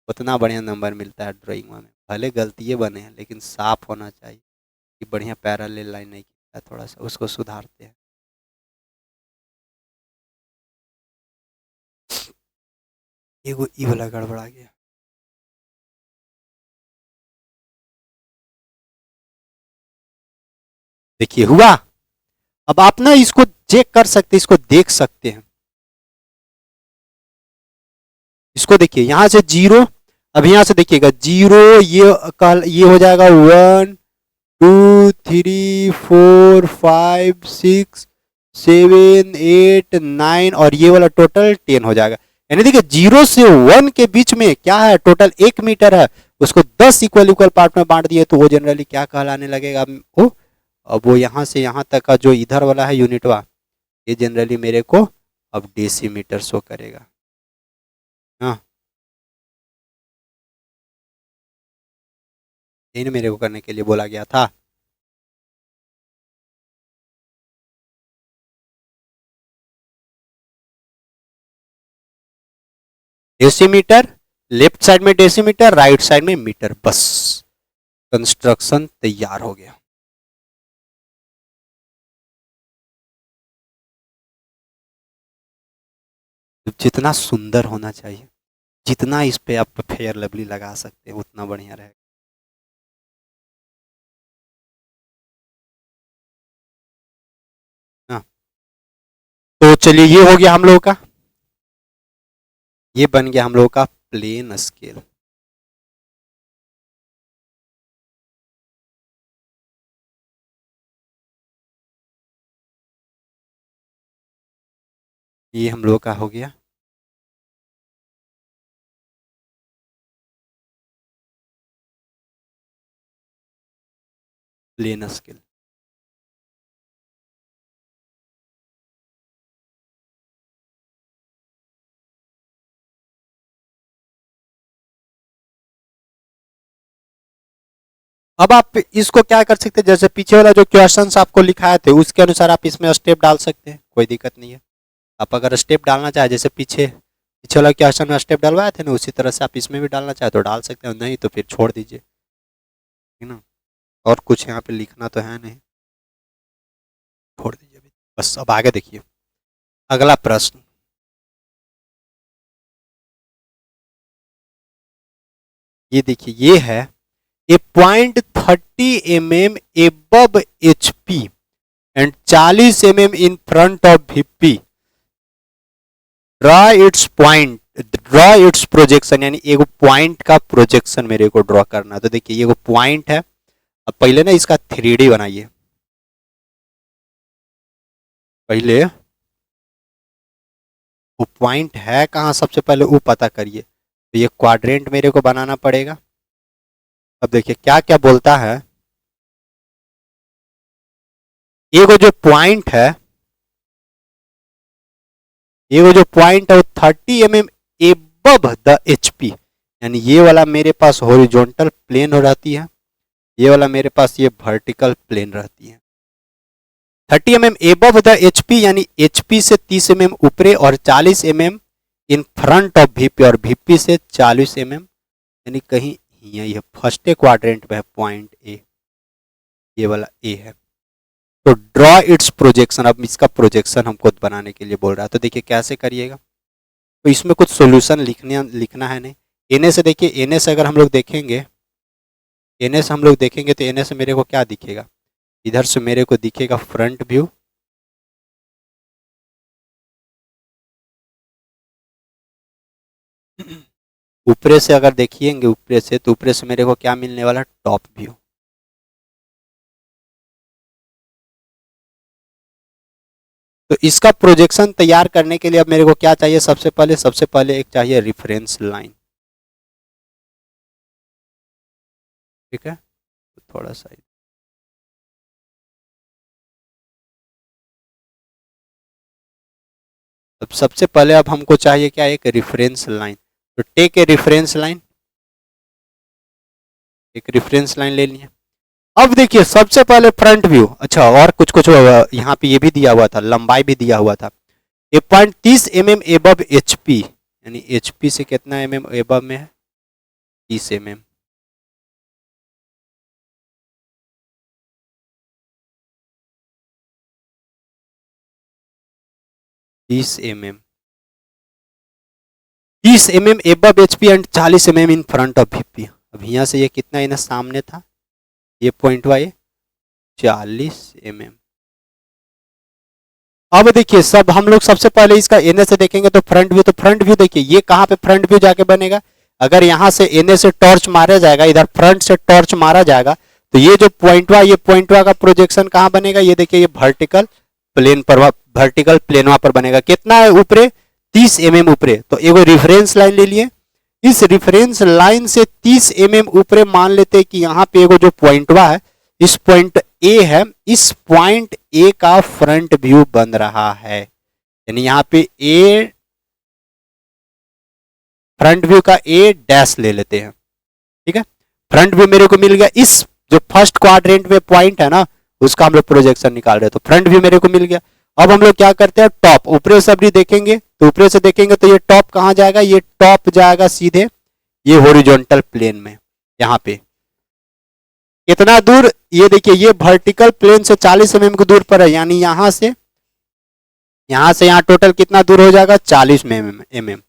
उतना बढ़िया नंबर मिलता है ड्राइंग में। भले गलतियाँ बने हैं लेकिन साफ होना चाहिए कि बढ़िया पैरेलल लाइन नहीं खींचा, थोड़ा सा उसको सुधारते हैं। एगो ई वाला गड़बड़ा गया। देखिए हुआ। अब आप ना इसको चेक कर सकते हैं, इसको देख सकते हैं, इसको देखिए यहाँ से 0, अब यहाँ से देखिएगा 0, ये कल ये हो जाएगा 1 2 3 4 5 6 7 8 9 और ये वाला टोटल 10 हो जाएगा। यानी देखिए 0 से 1 के बीच में क्या है, टोटल 1 मीटर है, उसको 10 इक्वल इक्वल पार्ट में बांट दिए तो वो जनरली क्या कहलाने लगेगा, ओ अब वो यहाँ से यहाँ तक का जो इधर वाला है यूनिटवा, ये जनरली मेरे को अब डेसीमीटर शो करेगा। हाँ यही मेरे को करने के लिए बोला गया था। डेसीमीटर, लेफ्ट साइड में डेसीमीटर, राइट साइड में मीटर, बस कंस्ट्रक्शन तैयार हो गया। जितना सुंदर होना चाहिए, जितना इस पे आप फेयर लवली लगा सकते हैं उतना बढ़िया रहेगा। हाँ तो चलिए ये हो गया हम लोगों का, ये बन गया हम लोगों का प्लेन स्केल। ये हम लोगों का हो गया प्लेन स्केल। अब आप इसको क्या कर सकते हैं, जैसे पीछे वाला जो क्वेश्चंस आपको लिखाए थे उसके अनुसार आप इसमें स्टेप डाल सकते हैं, कोई दिक्कत नहीं है। आप अगर स्टेप डालना चाहे, जैसे पीछे पीछे वाला क्वेश्चन में स्टेप डलवाए थे ना, उसी तरह से आप इसमें भी डालना चाहे तो डाल सकते हैं, नहीं तो फिर छोड़ दीजिए, ठीक ना। और कुछ यहाँ पे लिखना तो है नहीं, छोड़ दीजिए अभी। बस अब आगे देखिए अगला प्रश्न। ये देखिए ये है a point 30 mm above HP and 40 mm in front of VP, draw its point, draw its projection, यानी एगो पॉइंट का प्रोजेक्शन मेरे को ड्रॉ करना है। तो देखिए ये पॉइंट है, अब पहले ना इसका 3D बनाइए, पहले वो पॉइंट है कहाँ सबसे पहले वो पता करिए। तो ये क्वाड्रेंट मेरे को बनाना पड़ेगा। अब देखिए क्या क्या बोलता है, एगो जो पॉइंट है, एगो जो पॉइंट है वो 30 mm एबव द HP, यानी ये वाला मेरे पास हॉरिजॉन्टल प्लेन हो रहती है, ये वाला मेरे पास ये वर्टिकल प्लेन रहती है। 30 mm एबव द HP यानी HP से 30 mm ऊपरे और 40 mm in front of VP, और VP से 40 mm यानी कहीं यही है, फर्स्ट क्वाड्रेंट में है पॉइंट ए, ये वाला ए है। तो ड्रॉ इट्स प्रोजेक्शन, अब इसका प्रोजेक्शन हमको बनाने के लिए बोल रहा है, तो देखिए कैसे करिएगा। तो इसमें कुछ सॉल्यूशन लिखना है नहीं। एने से देखिए, एने से अगर हम लोग देखेंगे, एने से हम लोग देखेंगे तो एने से मेरे को क्या दिखेगा, इधर से मेरे को दिखेगा फ्रंट व्यू, ऊपरे से अगर देखिएंगे ऊपरे से, तो ऊपरे से मेरे को क्या मिलने वाला, टॉप व्यू। तो इसका प्रोजेक्शन तैयार करने के लिए अब मेरे को क्या चाहिए, सबसे पहले एक चाहिए रेफरेंस लाइन, ठीक है। तो थोड़ा सा अब सबसे पहले अब हमको चाहिए क्या, एक रेफरेंस लाइन। तो टेक ए रेफरेंस लाइन, एक रेफरेंस लाइन ले लिए। अब देखिए सबसे पहले फ्रंट व्यू, अच्छा और कुछ यहाँ पे ये भी दिया हुआ था, लंबाई भी दिया हुआ था। ये पॉइंट 30 mm एबव HP, यानी HP से कितना mm एबव में है, 30 mm। तीस mm above HP and 40 mm in front of VP। अब यहाँ से ये कितना इन्हें सामने था, ये पॉइंट वाई 40 mm। अब देखिए सब हम लोग सबसे पहले इसका एनए से देखेंगे तो फ्रंट व्यू, तो फ्रंट व्यू देखिए ये कहाँ पे फ्रंट व्यू जाके बनेगा, अगर यहाँ से एनए से टॉर्च मारा जाएगा, इधर फ्रंट से टॉर्च मारा जाएगा, तो ये जो पॉइंटवा, ये पॉइंटवा का प्रोजेक्शन कहाँ बनेगा, ये देखिए ये वर्टिकल प्लेन पर, वर्टिकल प्लेनवा पर बनेगा। कितना है ऊपरे, 30 mm ऊपरे। तो एगो रेफरेंस लाइन ले लिए, इस रेफरेंस लाइन से 30 mm ऊपरे मान लेते हैं कि यहाँ पे एगो जो पॉइंटवा है, इस पॉइंट ए है, इस पॉइंट ए का फ्रंट व्यू बन रहा है, यानी यहाँ पे ए फ्रंट व्यू का ए डैश ले लेते हैं, ठीक है। फ्रंट व्यू मेरे को मिल गया, इस जो फर्स्ट क्वाड्रेंट में पॉइंट है ना, उसका हम लोग प्रोजेक्शन निकाल रहे हैं, तो फ्रंट व्यू मेरे को मिल गया। अब हम लोग क्या करते हैं, टॉप, ऊपरे से भी देखेंगे, तो ऊपरे से देखेंगे तो ये टॉप कहाँ जाएगा, ये टॉप जाएगा सीधे ये हॉरिजॉन्टल प्लेन में, यहाँ पे कितना दूर, ये देखिए ये वर्टिकल प्लेन से 40 mm की दूर पर है, यानी यहाँ से यहाँ टोटल कितना दूर हो जाएगा, 40 mm।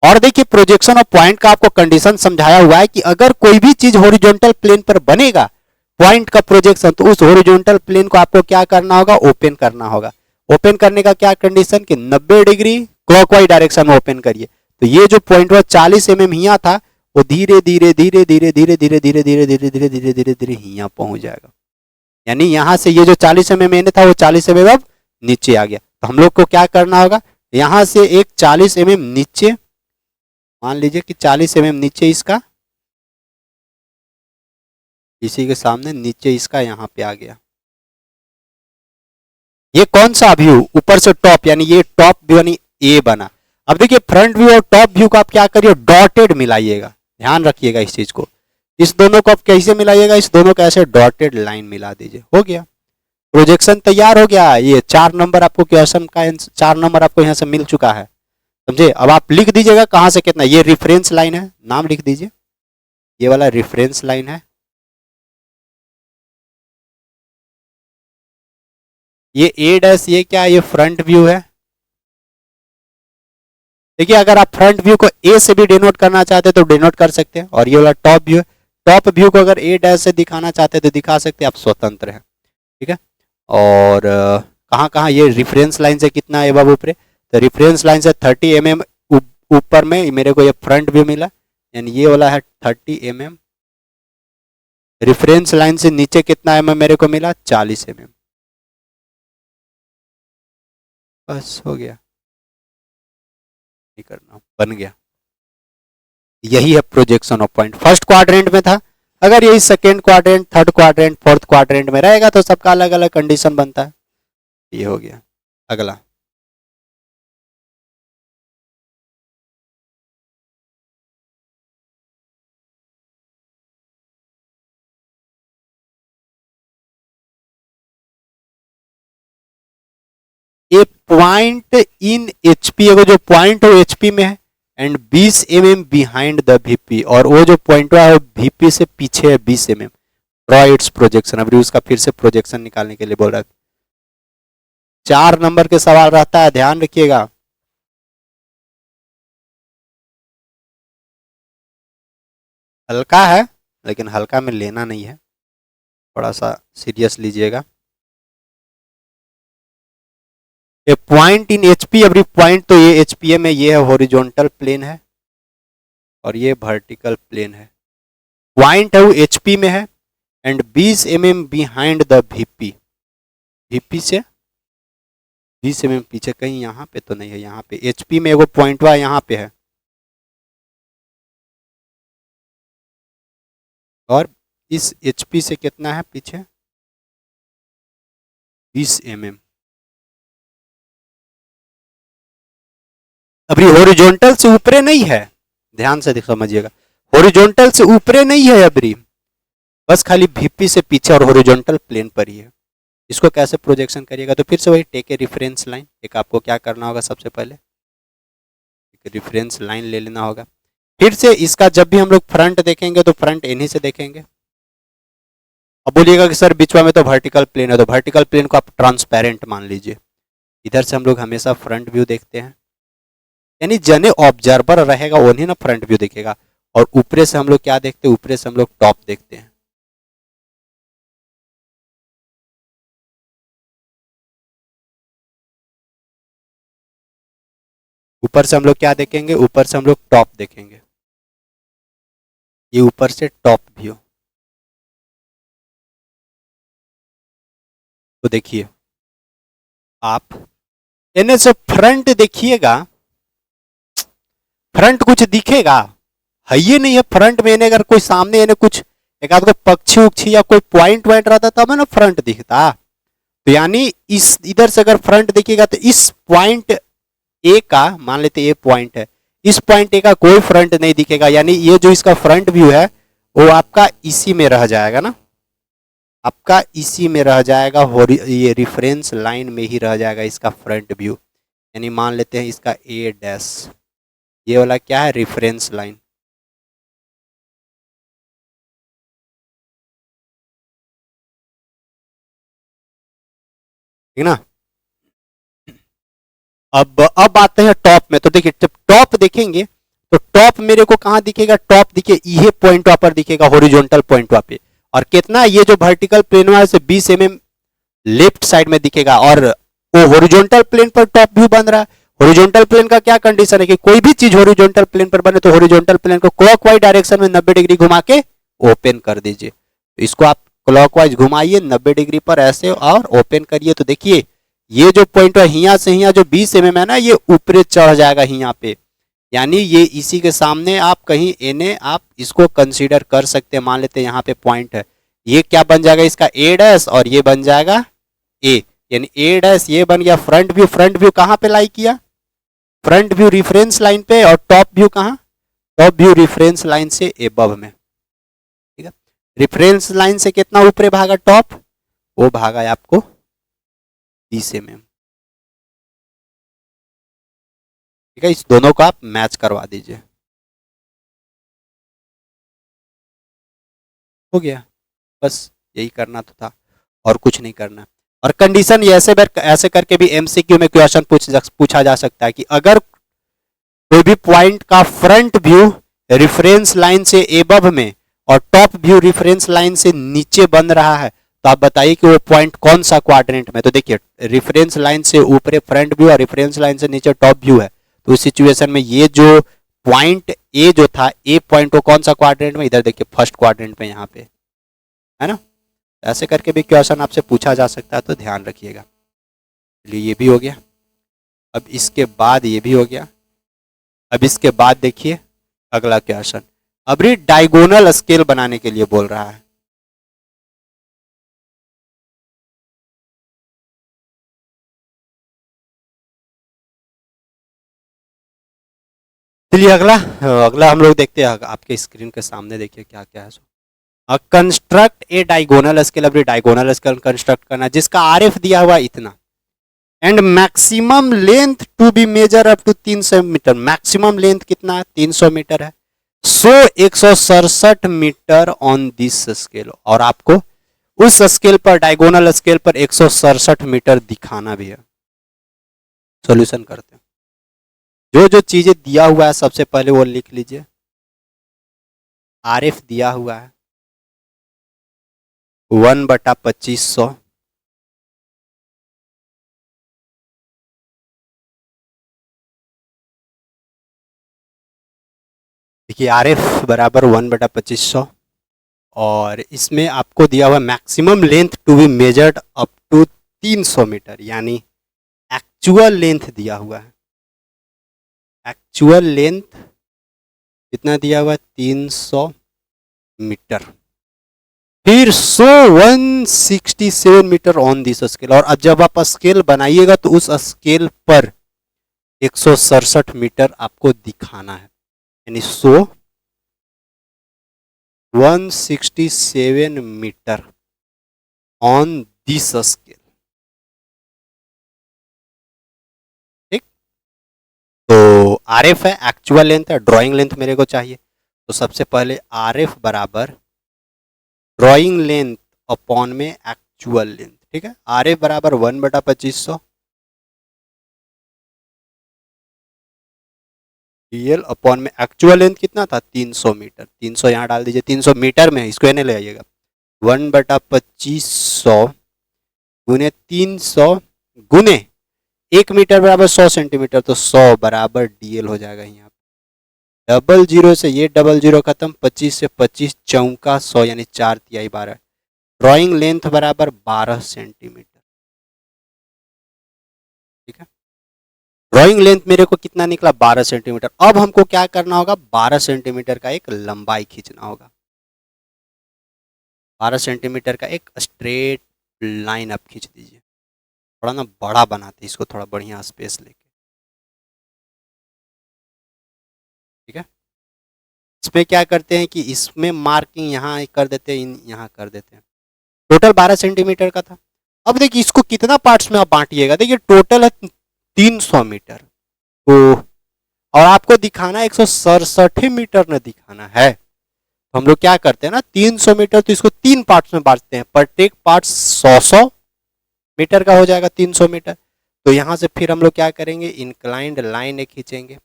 और देखिए प्रोजेक्शन ऑफ पॉइंट का आपको कंडीशन समझाया हुआ है कि अगर कोई भी चीज हॉरिजॉन्टल प्लेन पर बनेगा पॉइंट का प्रोजेक्शन, तो उस हॉरिजॉन्टल प्लेन को आपको क्या करना होगा, ओपन करना होगा। ओपन करने का क्या कंडीशन कि 90 डिग्री क्लॉकवाइज डायरेक्शन में ओपन करिए। तो ये जो पॉइंट वो 40 mm यहाँ था, वो धीरे धीरे धीरे धीरे धीरे धीरे धीरे धीरे धीरे धीरे धीरे धीरे धीरे यहाँ पहुंच जाएगा, यानी यहाँ से ये जो 40 mm मैंने था वो 40 mm अब नीचे आ गया। तो हम लोग को क्या करना होगा, यहाँ से एक 40 mm नीचे, मान लीजिए कि 40 mm नीचे इसका, इसी के सामने नीचे इसका यहाँ पे आ गया। ये कौन सा व्यू, ऊपर से टॉप, यानी ये टॉप व्यू यानी ए बना। अब देखिए फ्रंट व्यू और टॉप व्यू को आप क्या करिए, डॉटेड मिलाइएगा, ध्यान रखिएगा इस चीज को। इस दोनों को आप कैसे मिलाइएगा, इस दोनों को ऐसे डॉटेड लाइन मिला दीजिए, हो गया प्रोजेक्शन तैयार हो गया। ये 4 नंबर आपको क्वेश्चन का 4 नंबर आपको यहाँ से मिल चुका है, समझे। अब आप लिख दीजिएगा कहाँ से कितना, ये रेफरेंस लाइन है, नाम लिख दीजिए, ये वाला रेफरेंस लाइन है, ये ए डैश, ये क्या है, ये फ्रंट व्यू है। देखिए अगर आप फ्रंट व्यू को ए से भी डिनोट करना चाहते हैं तो डिनोट कर सकते हैं, और ये वाला टॉप व्यू है, टॉप व्यू को अगर ए डैश से दिखाना चाहते हैं तो दिखा सकते हैं, आप स्वतंत्र हैं, ठीक है। और कहाँ कहाँ ये रेफरेंस लाइन से कितना एबव ऊपर, तो रेफरेंस लाइन से 30 mm ऊपर में मेरे को ये फ्रंट व्यू मिला, यानी ये वाला है 30 mm। रेफरेंस लाइन से नीचे कितना mm मेरे को मिला, 40 mm। बस हो गया, नहीं करना, बन गया। यही है projection of point. First quadrant में था, अगर यही second quadrant, third quadrant, fourth quadrant में रहेगा तो सबका अलग अलग कंडीशन बनता है। ये हो गया। अगला, ए पॉइंट इन एचपी, एगो जो पॉइंट हो एचपी में है and 20 mm behind the VP, और वो जो पॉइंट है वीपी से पीछे है 20 mm। Draw its projection. अब उसका फिर से प्रोजेक्शन निकालने के लिए बोल रहा है। 4 नंबर के सवाल रहता है, ध्यान रखिएगा। हल्का है लेकिन हल्का में लेना नहीं है, थोड़ा सा सीरियस लीजिएगा। A point in HP, every point तो ये एचपीए में ये है हॉरिजॉन्टल प्लेन है और ये वर्टिकल प्लेन है। पॉइंट है वो एचपी में है and 20 mm behind the VP. VP से 20 mm पीछे, कहीं यहाँ पे तो नहीं है, यहाँ पे एचपी में एगो पॉइंट हुआ यहाँ पे है, और इस एचपी से कितना है पीछे, 20 mm। अभी हॉरिजॉन्टल से ऊपरे नहीं है, ध्यान से समझिएगा, हॉरिजॉन्टल से ऊपरे नहीं है अभी, बस खाली वीपी से पीछे और हॉरिजॉन्टल प्लेन पर ही है। इसको कैसे प्रोजेक्शन करिएगा, तो फिर से वही टेक ए रेफरेंस लाइन। एक आपको क्या करना होगा, सबसे पहले एक रेफरेंस लाइन ले लेना होगा। फिर से इसका जब भी हम लोग फ्रंट देखेंगे तो फ्रंट इन्हीं से देखेंगे। अब बोलिएगा कि सर बीच में तो वर्टिकल प्लेन है, तो वर्टिकल प्लेन को आप ट्रांसपेरेंट मान लीजिए। इधर से हम लोग हमेशा फ्रंट व्यू देखते हैं, यानी जने ऑब्जर्वर रहेगा वही ना फ्रंट व्यू देखेगा। और ऊपरे से हम लोग क्या देखते हैं, ऊपरे से हम लोग टॉप देखते हैं। ऊपर से हम लोग क्या देखेंगे, ऊपर से हम लोग टॉप देखेंगे। ये ऊपर से टॉप व्यू। तो देखिए आप इन्हें से फ्रंट देखिएगा, फ्रंट कुछ दिखेगा है, ये नहीं है फ्रंट में। इन्हें अगर कोई सामने इन्हें कुछ एक आध को पक्षी उक्षी या कोई पॉइंट वाइंट रहता तब है ना फ्रंट दिखता। तो यानी इस इधर से अगर फ्रंट दिखेगा तो इस पॉइंट ए का, मान लेते ए पॉइंट है, इस पॉइंट ए का कोई फ्रंट नहीं दिखेगा, यानी ये जो इसका फ्रंट व्यू है वो आपका इसी में रह जाएगा ना, आपका इसी में रह जाएगा, ये रिफरेंस लाइन में ही रह जाएगा इसका फ्रंट व्यू। यानी मान लेते हैं इसका ए डैश, ये वाला क्या है, रिफरेंस लाइन। ठीक ना। अब आते हैं टॉप में। तो देखिए जब टॉप देखेंगे तो टॉप मेरे को कहां दिखेगा, टॉप दिखे ये पॉइंट पर दिखेगा, हॉरिजॉन्टल पॉइंट पे। और कितना, ये जो वर्टिकल प्लेन से 20 mm लेफ्ट साइड में दिखेगा, और वो हॉरिजॉन्टल प्लेन पर टॉप व्यू बन रहा है। हॉरिजॉन्टल प्लेन का क्या कंडीशन है कि कोई भी चीज हॉरिजॉन्टल प्लेन पर बने तो हॉरिजॉन्टल प्लेन को क्लॉकवाइज डायरेक्शन में 90 डिग्री घुमा के ओपन कर दीजिए। इसको आप क्लॉकवाइज घुमाइए 90 डिग्री पर ऐसे और ओपन करिए। तो देखिए ये जो पॉइंट है हिया से हिया जो 20 mm है ना, ये ऊपरे चढ़ जाएगा हिया पे, यानी ये इसी के सामने आप कहीं एने आप इसको कंसीडर कर सकते हैं। मान लेते हैं यहाँ पे पॉइंट है, ये क्या बन जाएगा इसका ए डैश, और ये बन जाएगा ए, यानी ए डैश ये बन गया फ्रंट व्यू। फ्रंट व्यू कहाँ पे लाई किया, फ्रंट व्यू रिफरेंस लाइन पे, और टॉप व्यू कहाँ, टॉप व्यू रिफरेंस लाइन से एबव में। ठीक है, रिफरेंस लाइन से कितना ऊपरे भागा टॉप, वो भागा है आपको 20 mm। ठीक है, इस दोनों को आप मैच करवा दीजिए, हो गया। बस यही करना तो था और कुछ नहीं करना। और कंडीशन ये ऐसे करके भी एमसीक्यू में क्वेश्चन पूछा जा सकता है कि अगर कोई भी पॉइंट का फ्रंट व्यू रेफरेंस लाइन से एबव में और टॉप व्यू रेफरेंस लाइन से नीचे बन रहा है, तो आप बताइए कि वो पॉइंट कौन सा क्वाड्रेंट में। तो देखिए रेफरेंस लाइन से ऊपर फ्रंट व्यू और रेफरेंस लाइन से नीचे टॉप व्यू है, तो इस सिचुएशन में ये जो पॉइंट ए जो था, ए पॉइंट वो कौन सा क्वाड्रेंट में, इधर देखिए फर्स्ट क्वाड्रेंट में यहाँ पे है ना। ऐसे करके भी क्वेश्चन आपसे पूछा जा सकता है, तो ध्यान रखिएगा। चलिए ये भी हो गया। अब इसके बाद ये भी हो गया। अब इसके बाद देखिए अगला क्वेश्चन, अब ये डायगोनल स्केल बनाने के लिए बोल रहा है। चलिए अगला अगला हम लोग देखते हैं। आपके स्क्रीन के सामने देखिए क्या क्या है। Construct a diagonal scale. अब डायगोनल स्केल कंस्ट्रक्ट करना जिसका आरएफ दिया हुआ इतना and maximum length to be measure up to 300 metre. Maximum length कितना है? 300 मीटर है। So 167 metre on this scale, और आपको उस स्केल पर, डायगोनल स्केल पर 167 मीटर दिखाना भी है। सॉल्यूशन करते हैं। जो जो चीजें दिया हुआ है सबसे पहले वो लिख लीजिए। आरएफ दिया हुआ है 1/2500, देखिए आरएफ बराबर 1/2500, और इसमें आपको दिया हुआ maximum length to be measured up to 300 metre, यानी एक्चुअल लेंथ दिया हुआ है। एक्चुअल लेंथ कितना दिया हुआ है? 300 मीटर। फिर 167 मीटर ऑन दिस स्केल, और जब आप स्केल बनाइएगा तो उस स्केल पर 167 मीटर आपको दिखाना है, यानी 167 मीटर ऑन दिस स्केल। ठीक, तो आरएफ है, एक्चुअल लेंथ है, ड्राइंग लेंथ मेरे को चाहिए। तो सबसे पहले आरएफ बराबर ड्राइंग लेंथ अपॉन में एक्चुअल लेंथ। ठीक है, आरएफ बराबर 1/2500 डीएल अपॉन में एक्चुअल लेंथ कितना था? 300 मीटर। 300 यहाँ डाल दीजिए, 300 मीटर में, इसको एने ले आइएगा। 1/2500 गुने 300 गुने 1 मीटर बराबर 100 सेंटीमीटर, तो 100 बराबर डीएल हो जाएगा। यहाँ डबल जीरो से ये डबल जीरो खत्म, 25 से 25 चौका 100, यानी 4 × 12। ड्राइंग लेंथ बराबर 12 सेंटीमीटर। ठीक है, ड्राइंग लेंथ मेरे को कितना निकला? 12 सेंटीमीटर। अब हमको क्या करना होगा? 12 सेंटीमीटर का एक लंबाई खींचना होगा। 12 सेंटीमीटर का एक स्ट्रेट लाइन आप खींच दीजिए। थोड़ा ना बड़ा बनाते इसको, थोड़ा बढ़िया स्पेस लेके। ठीक है, इसमें क्या करते हैं कि इसमें मार्किंग यहाँ कर देते हैं, यहाँ कर देते हैं। टोटल 12 सेंटीमीटर का था। अब देखिए इसको कितना पार्ट्स में आप बांटिएगा। देखिए टोटल है 300 मीटर, तो और आपको दिखाना 167 मीटर में दिखाना है। तो हम लोग क्या करते हैं ना, 300 मीटर, तो इसको 3 पार्ट्स में बांटते हैं। प्रत्येक पार्ट 100 मीटर का हो जाएगा 300 मीटर। तो यहाँ से फिर हम लोग क्या करेंगे? इंक्लाइंड लाइन एक खींचेंगे,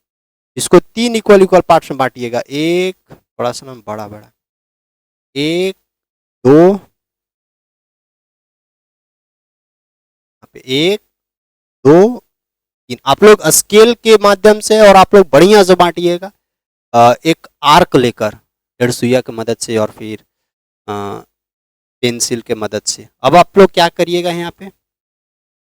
इसको 3 इक्वल इक्वल पार्ट्स में बांटिएगा। एक थोड़ा सा ना बड़ा बड़ा, 1 2, 1 2 3। आप लोग स्केल के माध्यम से और आप लोग बढ़िया से बांटिएगा, एक आर्क लेकर, डेढ़ सुइया की मदद से और फिर पेंसिल के मदद से। अब आप लोग क्या करिएगा यहाँ पे,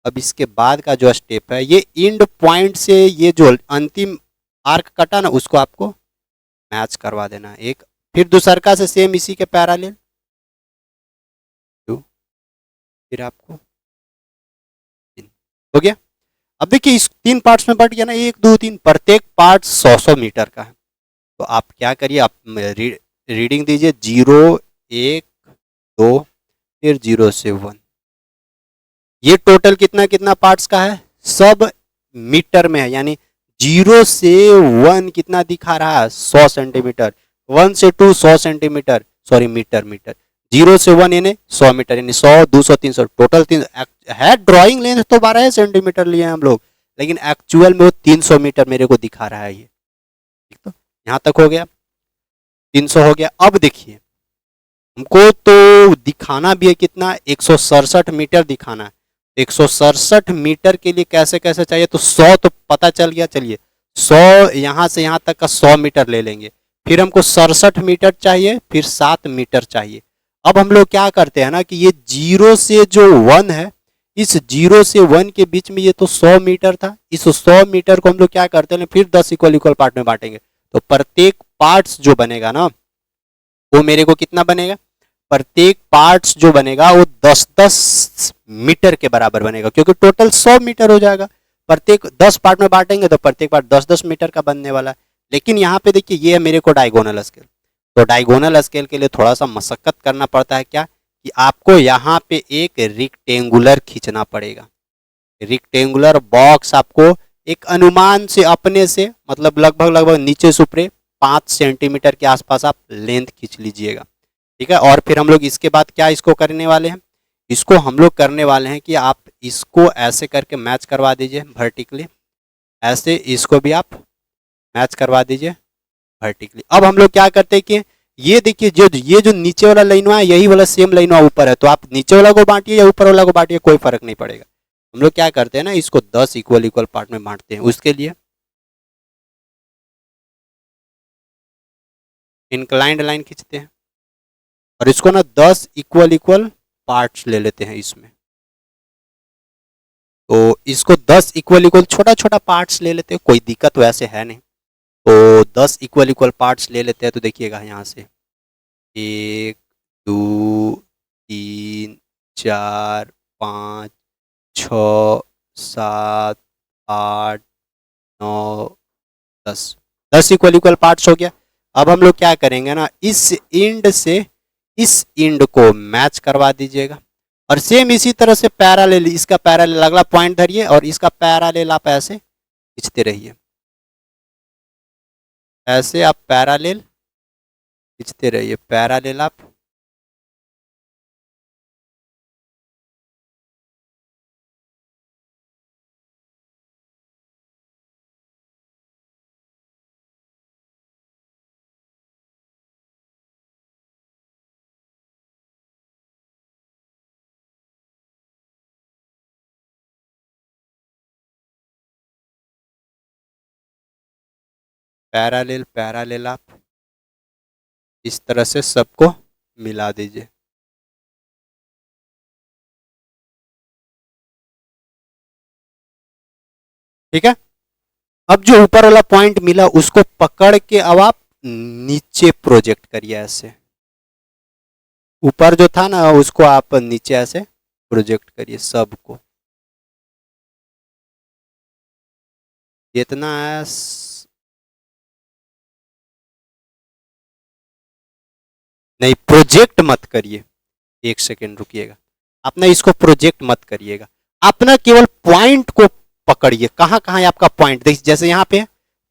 अब इसके बाद का जो स्टेप है, ये एंड पॉइंट से ये जो अंतिम आर्क कटा ना, उसको आपको मैच करवा देना एक। फिर दूसरका से सेम इसी के पैरेलल, फिर आपको हो गया। अब देखिए इस 3 पार्ट्स में बट गया ना, 1 2 3, प्रत्येक पार्ट 100 मीटर का है। तो आप क्या करिए, आप रीडिंग दीजिए 0 1 2 फिर 0 से 1। ये टोटल कितना कितना पार्ट्स का है? सब मीटर में है, यानी 0 से 1 कितना दिखा रहा है? 100 सेंटीमीटर। 1 से 2 100 सेंटीमीटर, सॉरी मीटर, 0 से 1 यानी 100 मीटर, यानी 100 200 300, टोटल 3 है। ड्राइंग लेंथ तो 12 सेंटीमीटर लिए हम लोग, लेकिन एक्चुअल में वो 300 मीटर मेरे को दिखा रहा है ये। ठीक, तो यहाँ तक हो गया, 300 हो गया। अब देखिए हमको तो दिखाना भी है कितना? 167 मीटर दिखाना है। 167 मीटर के लिए कैसे कैसे चाहिए? तो 100 तो पता चल गया, चलिए 100 यहाँ से यहाँ तक का 100 मीटर ले लेंगे। फिर हमको 67 मीटर चाहिए, फिर 7 मीटर चाहिए। अब हम लोग क्या करते हैं ना कि ये 0 से जो 1 है, इस 0 से 1 के बीच में ये तो 100 मीटर था। इस 100 मीटर को हम लोग क्या करते हैं, फिर 10 इक्वल इक्वल पार्ट में बांटेंगे। तो प्रत्येक पार्ट्स जो बनेगा ना, वो मेरे को कितना बनेगा? प्रत्येक पार्ट्स जो बनेगा वो 10-10 मीटर के बराबर बनेगा, क्योंकि टोटल 100 मीटर हो जाएगा। प्रत्येक 10 पार्ट में बांटेंगे तो प्रत्येक पार्ट 10-10 मीटर का बनने वाला है। लेकिन यहाँ पे देखिए ये है मेरे को डायगोनल स्केल। तो डायगोनल स्केल के लिए थोड़ा सा मशक्कत करना पड़ता है, क्या कि आपको यहाँ पे एक रिक्टेंगुलर खींचना पड़ेगा। रिक्टेंगुलर बॉक्स आपको एक अनुमान से अपने से मतलब लगभग लगभग नीचे से ऊपरे 5 सेंटीमीटर के आसपास आप लेंथ खींच लीजिएगा। ठीक है, और फिर हम लोग इसके बाद क्या इसको करने वाले हैं, इसको हम लोग करने वाले हैं कि आप इसको ऐसे करके मैच करवा दीजिए वर्टिकली, ऐसे इसको भी आप मैच करवा दीजिए वर्टिकली। अब हम लोग क्या करते हैं कि ये देखिए जो ये जो नीचे वाला लाइनवा है यही वाला सेम लाइनवा ऊपर है, तो आप नीचे वाला को बांटिए या ऊपर वाला को बांटिए, कोई फर्क नहीं पड़ेगा। हम लोग क्या करते हैं ना, इसको 10 इक्वल इक्वल पार्ट में बांटते हैं। उसके लिए इंक्लाइंड लाइन खींचते हैं और इसको ना 10 इक्वल इक्वल पार्ट्स ले लेते हैं इसमें। तो इसको 10 इक्वल इक्वल छोटा छोटा पार्ट्स ले लेते हैं, कोई दिक्कत वैसे है नहीं। तो 10 इक्वल इक्वल पार्ट्स ले लेते हैं। तो देखिएगा यहाँ से 1 2 3 4 5 6 7 8 9 10 10 इक्वल इक्वल पार्ट्स हो गया। अब हम लोग क्या करेंगे ना, इस इंड से इस इंड को मैच करवा दीजिएगा और सेम इसी तरह से पैरेलल, इसका पैरेलल अगला पॉइंट धरिए और इसका पैरेलल आप ऐसे खींचते रहिए, ऐसे आप पैरेलल खींचते रहिए, पैरेलल आप पैरेलल पैरेलल आप इस तरह से सबको मिला दीजिए। ठीक है, अब जो ऊपर वाला पॉइंट मिला उसको पकड़ के अब आप नीचे प्रोजेक्ट करिए, ऐसे ऊपर जो था ना उसको आप नीचे ऐसे प्रोजेक्ट करिए सबको, जितना है नहीं प्रोजेक्ट मत करिए, एक सेकेंड रुकिएगा, अपना इसको प्रोजेक्ट मत करिएगा, अपना केवल पॉइंट को पकड़िए। कहाँ कहाँ है आपका पॉइंट, देखिए जैसे यहाँ पे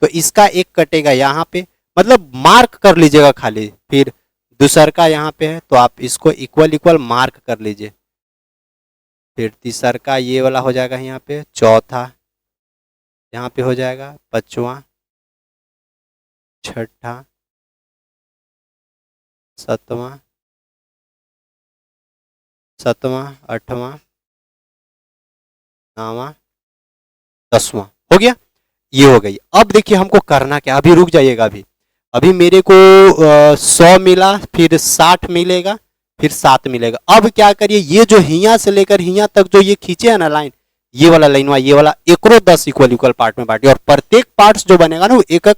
तो इसका एक कटेगा यहाँ पे, मतलब मार्क कर लीजिएगा खाली। फिर दूसर का यहाँ पे है तो आप इसको इक्वल इक्वल मार्क कर लीजिए। फिर तीसर का ये वाला हो जाएगा यहाँ पे, चौथा यहाँ पे हो जाएगा, पांचवा, छठा, सातवां, सातवां, आठवां, नौवां, 10वां हो गया, ये हो गई। अब देखिए हमको करना क्या, अभी रुक जाइएगा, अभी अभी मेरे को 100 मिला, फिर 60 मिलेगा, फिर 7 मिलेगा। अब क्या करिए, ये जो हिया से लेकर हिया तक जो ये खींचे है ना लाइन, ये वाला लाइन ये वाला एकरो 10 इक्वल इक्वल पार्ट में बांटिए और प्रत्येक पार्ट्स जो बनेगा ना वो एक एक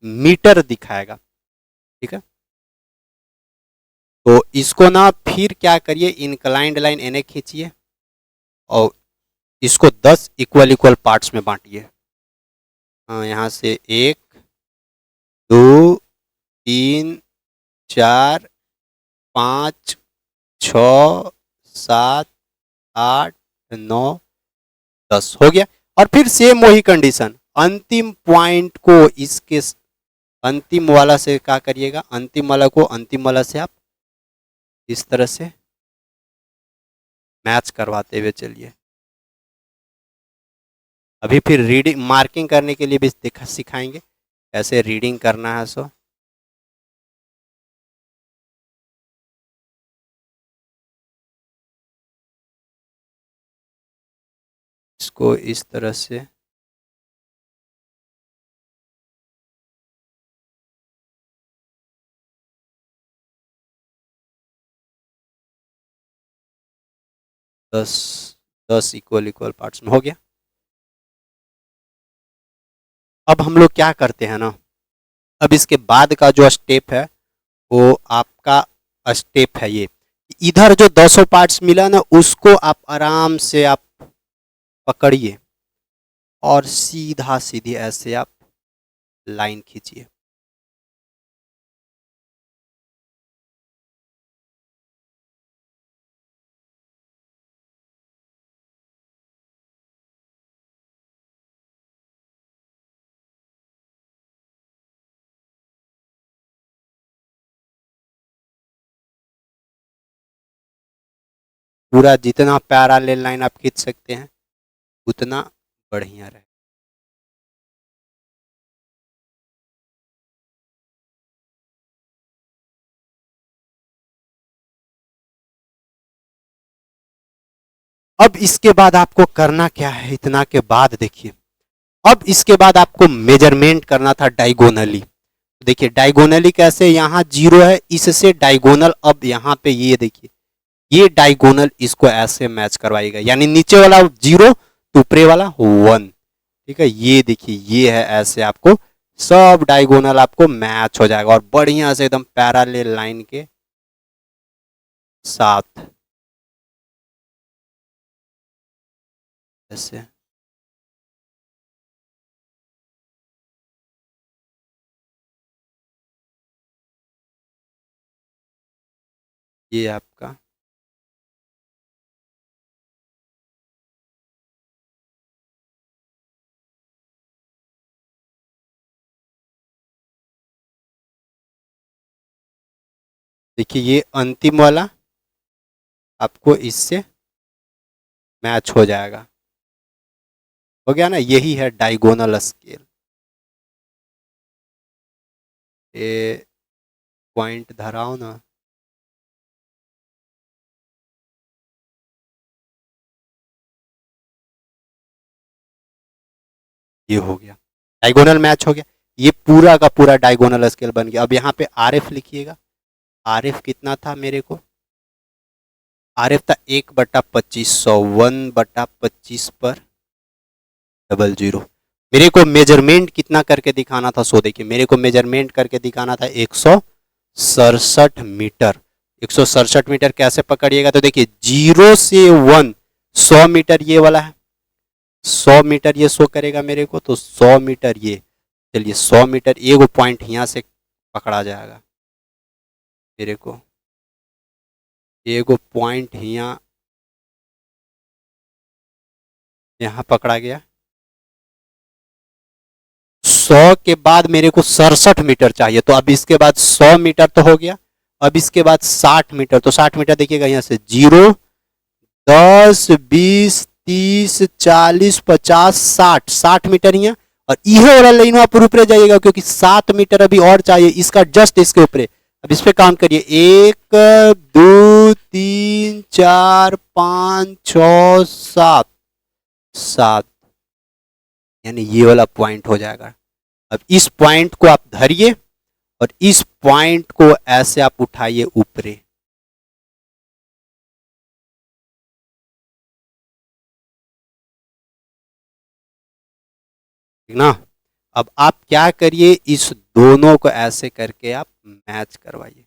मीटर दिखाएगा। ठीक है, तो इसको ना फिर क्या करिए, इंक्लाइंड लाइन एने खींचिए और इसको 10 इक्वल इक्वल पार्ट्स में बांटिए। यहाँ से 1 2 3 4 5 6 7 8 9 10 हो गया। और फिर सेम वही कंडीशन, अंतिम पॉइंट को इसके अंतिम वाला से क्या करिएगा, अंतिम वाला को अंतिम वाला से आप इस तरह से मैच करवाते हुए चलिए। अभी फिर रीडिंग मार्किंग करने के लिए भी सिखाएंगे कैसे रीडिंग करना है। सो इसको इस तरह से दस 10 इक्वल इक्वल पार्ट्स में हो गया। अब हम लोग क्या करते हैं ना, अब इसके बाद का जो स्टेप है वो आपका स्टेप है ये, इधर जो 200 पार्ट्स मिला ना उसको आप आराम से आप पकड़िए और सीधा सीधी ऐसे आप लाइन खींचिए। पूरा जितना पैरेलल लाइन आप खींच सकते हैं उतना बढ़िया रहे। अब इसके बाद आपको करना क्या है, इतना के बाद देखिए, अब इसके बाद आपको मेजरमेंट करना था डायगोनली। देखिए डायगोनली कैसे, यहाँ 0 है, इससे डायगोनल, अब यहाँ पे ये देखिए, ये डायगोनल इसको ऐसे मैच करवाएगा, यानी नीचे वाला 0 तो ऊपरे वाला 1। ठीक है, ये देखिए ये है, ऐसे आपको सब डायगोनल आपको मैच हो जाएगा और बढ़िया से एकदम पैरेलल लाइन के साथ ऐसे। ये आपका देखिए, ये अंतिम वाला आपको इससे मैच हो जाएगा। हो गया ना, यही है डायगोनल स्केल। ये पॉइंट धराओ ना। ये हो गया, डायगोनल मैच हो गया, ये पूरा का पूरा डायगोनल स्केल बन गया। अब यहाँ पे आरएफ लिखिएगा। आरएफ कितना था मेरे को, आरएफ था 1/2500, 1/25 पर 00। मेरे को मेजरमेंट कितना करके दिखाना था, सो देखिए मेरे को मेजरमेंट करके दिखाना था 167 मीटर। 167 मीटर कैसे पकड़िएगा, तो देखिए 0 से 1 100 मीटर ये वाला है, 100 मीटर ये शो करेगा मेरे को, तो 100 मीटर ये, चलिए 100 मीटर एक पॉइंट यहाँ से पकड़ा जाएगा मेरे को, एक पॉइंट यहाँ पकड़ा गया। 100 के बाद मेरे को 67 मीटर चाहिए, तो अब इसके बाद 100 मीटर तो हो गया, अब इसके बाद 60 मीटर, तो 60 मीटर देखिएगा यहाँ से 0 10 20 30 40 50 60, 60 मीटर यहाँ, और यह वाला लाइन आप ऊपर जाइएगा क्योंकि 7 मीटर अभी और चाहिए, इसका जस्ट इसके ऊपर। अब इस पे काउंट करिए, 1 2 3 4 5 6 7, 7, यानी ये वाला पॉइंट हो जाएगा। अब इस पॉइंट को आप धरिए और इस पॉइंट को ऐसे आप उठाइए ऊपरे, ठीक ना। अब आप क्या करिए, इस दोनों को ऐसे करके आप मैच करवाइए।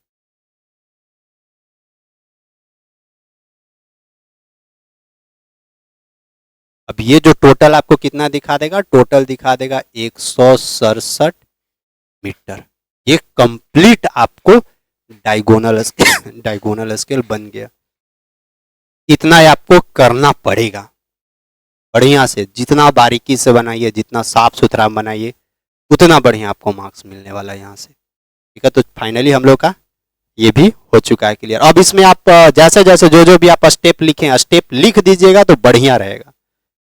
अब ये जो टोटल आपको कितना दिखा देगा, टोटल दिखा देगा 167 मीटर। ये कंप्लीट आपको डायगोनल डायगोनल स्केल बन गया। इतना ही आपको करना पड़ेगा, बढ़िया से जितना बारीकी से बनाइए, जितना साफ सुथरा बनाइए, उतना बढ़िया आपको मार्क्स मिलने वाला है यहाँ से। ठीक है, तो फाइनली हम लोग का ये भी हो चुका है क्लियर। अब इसमें आप जैसे जैसे जो जो भी आप स्टेप लिखें, स्टेप लिख दीजिएगा तो बढ़िया रहेगा।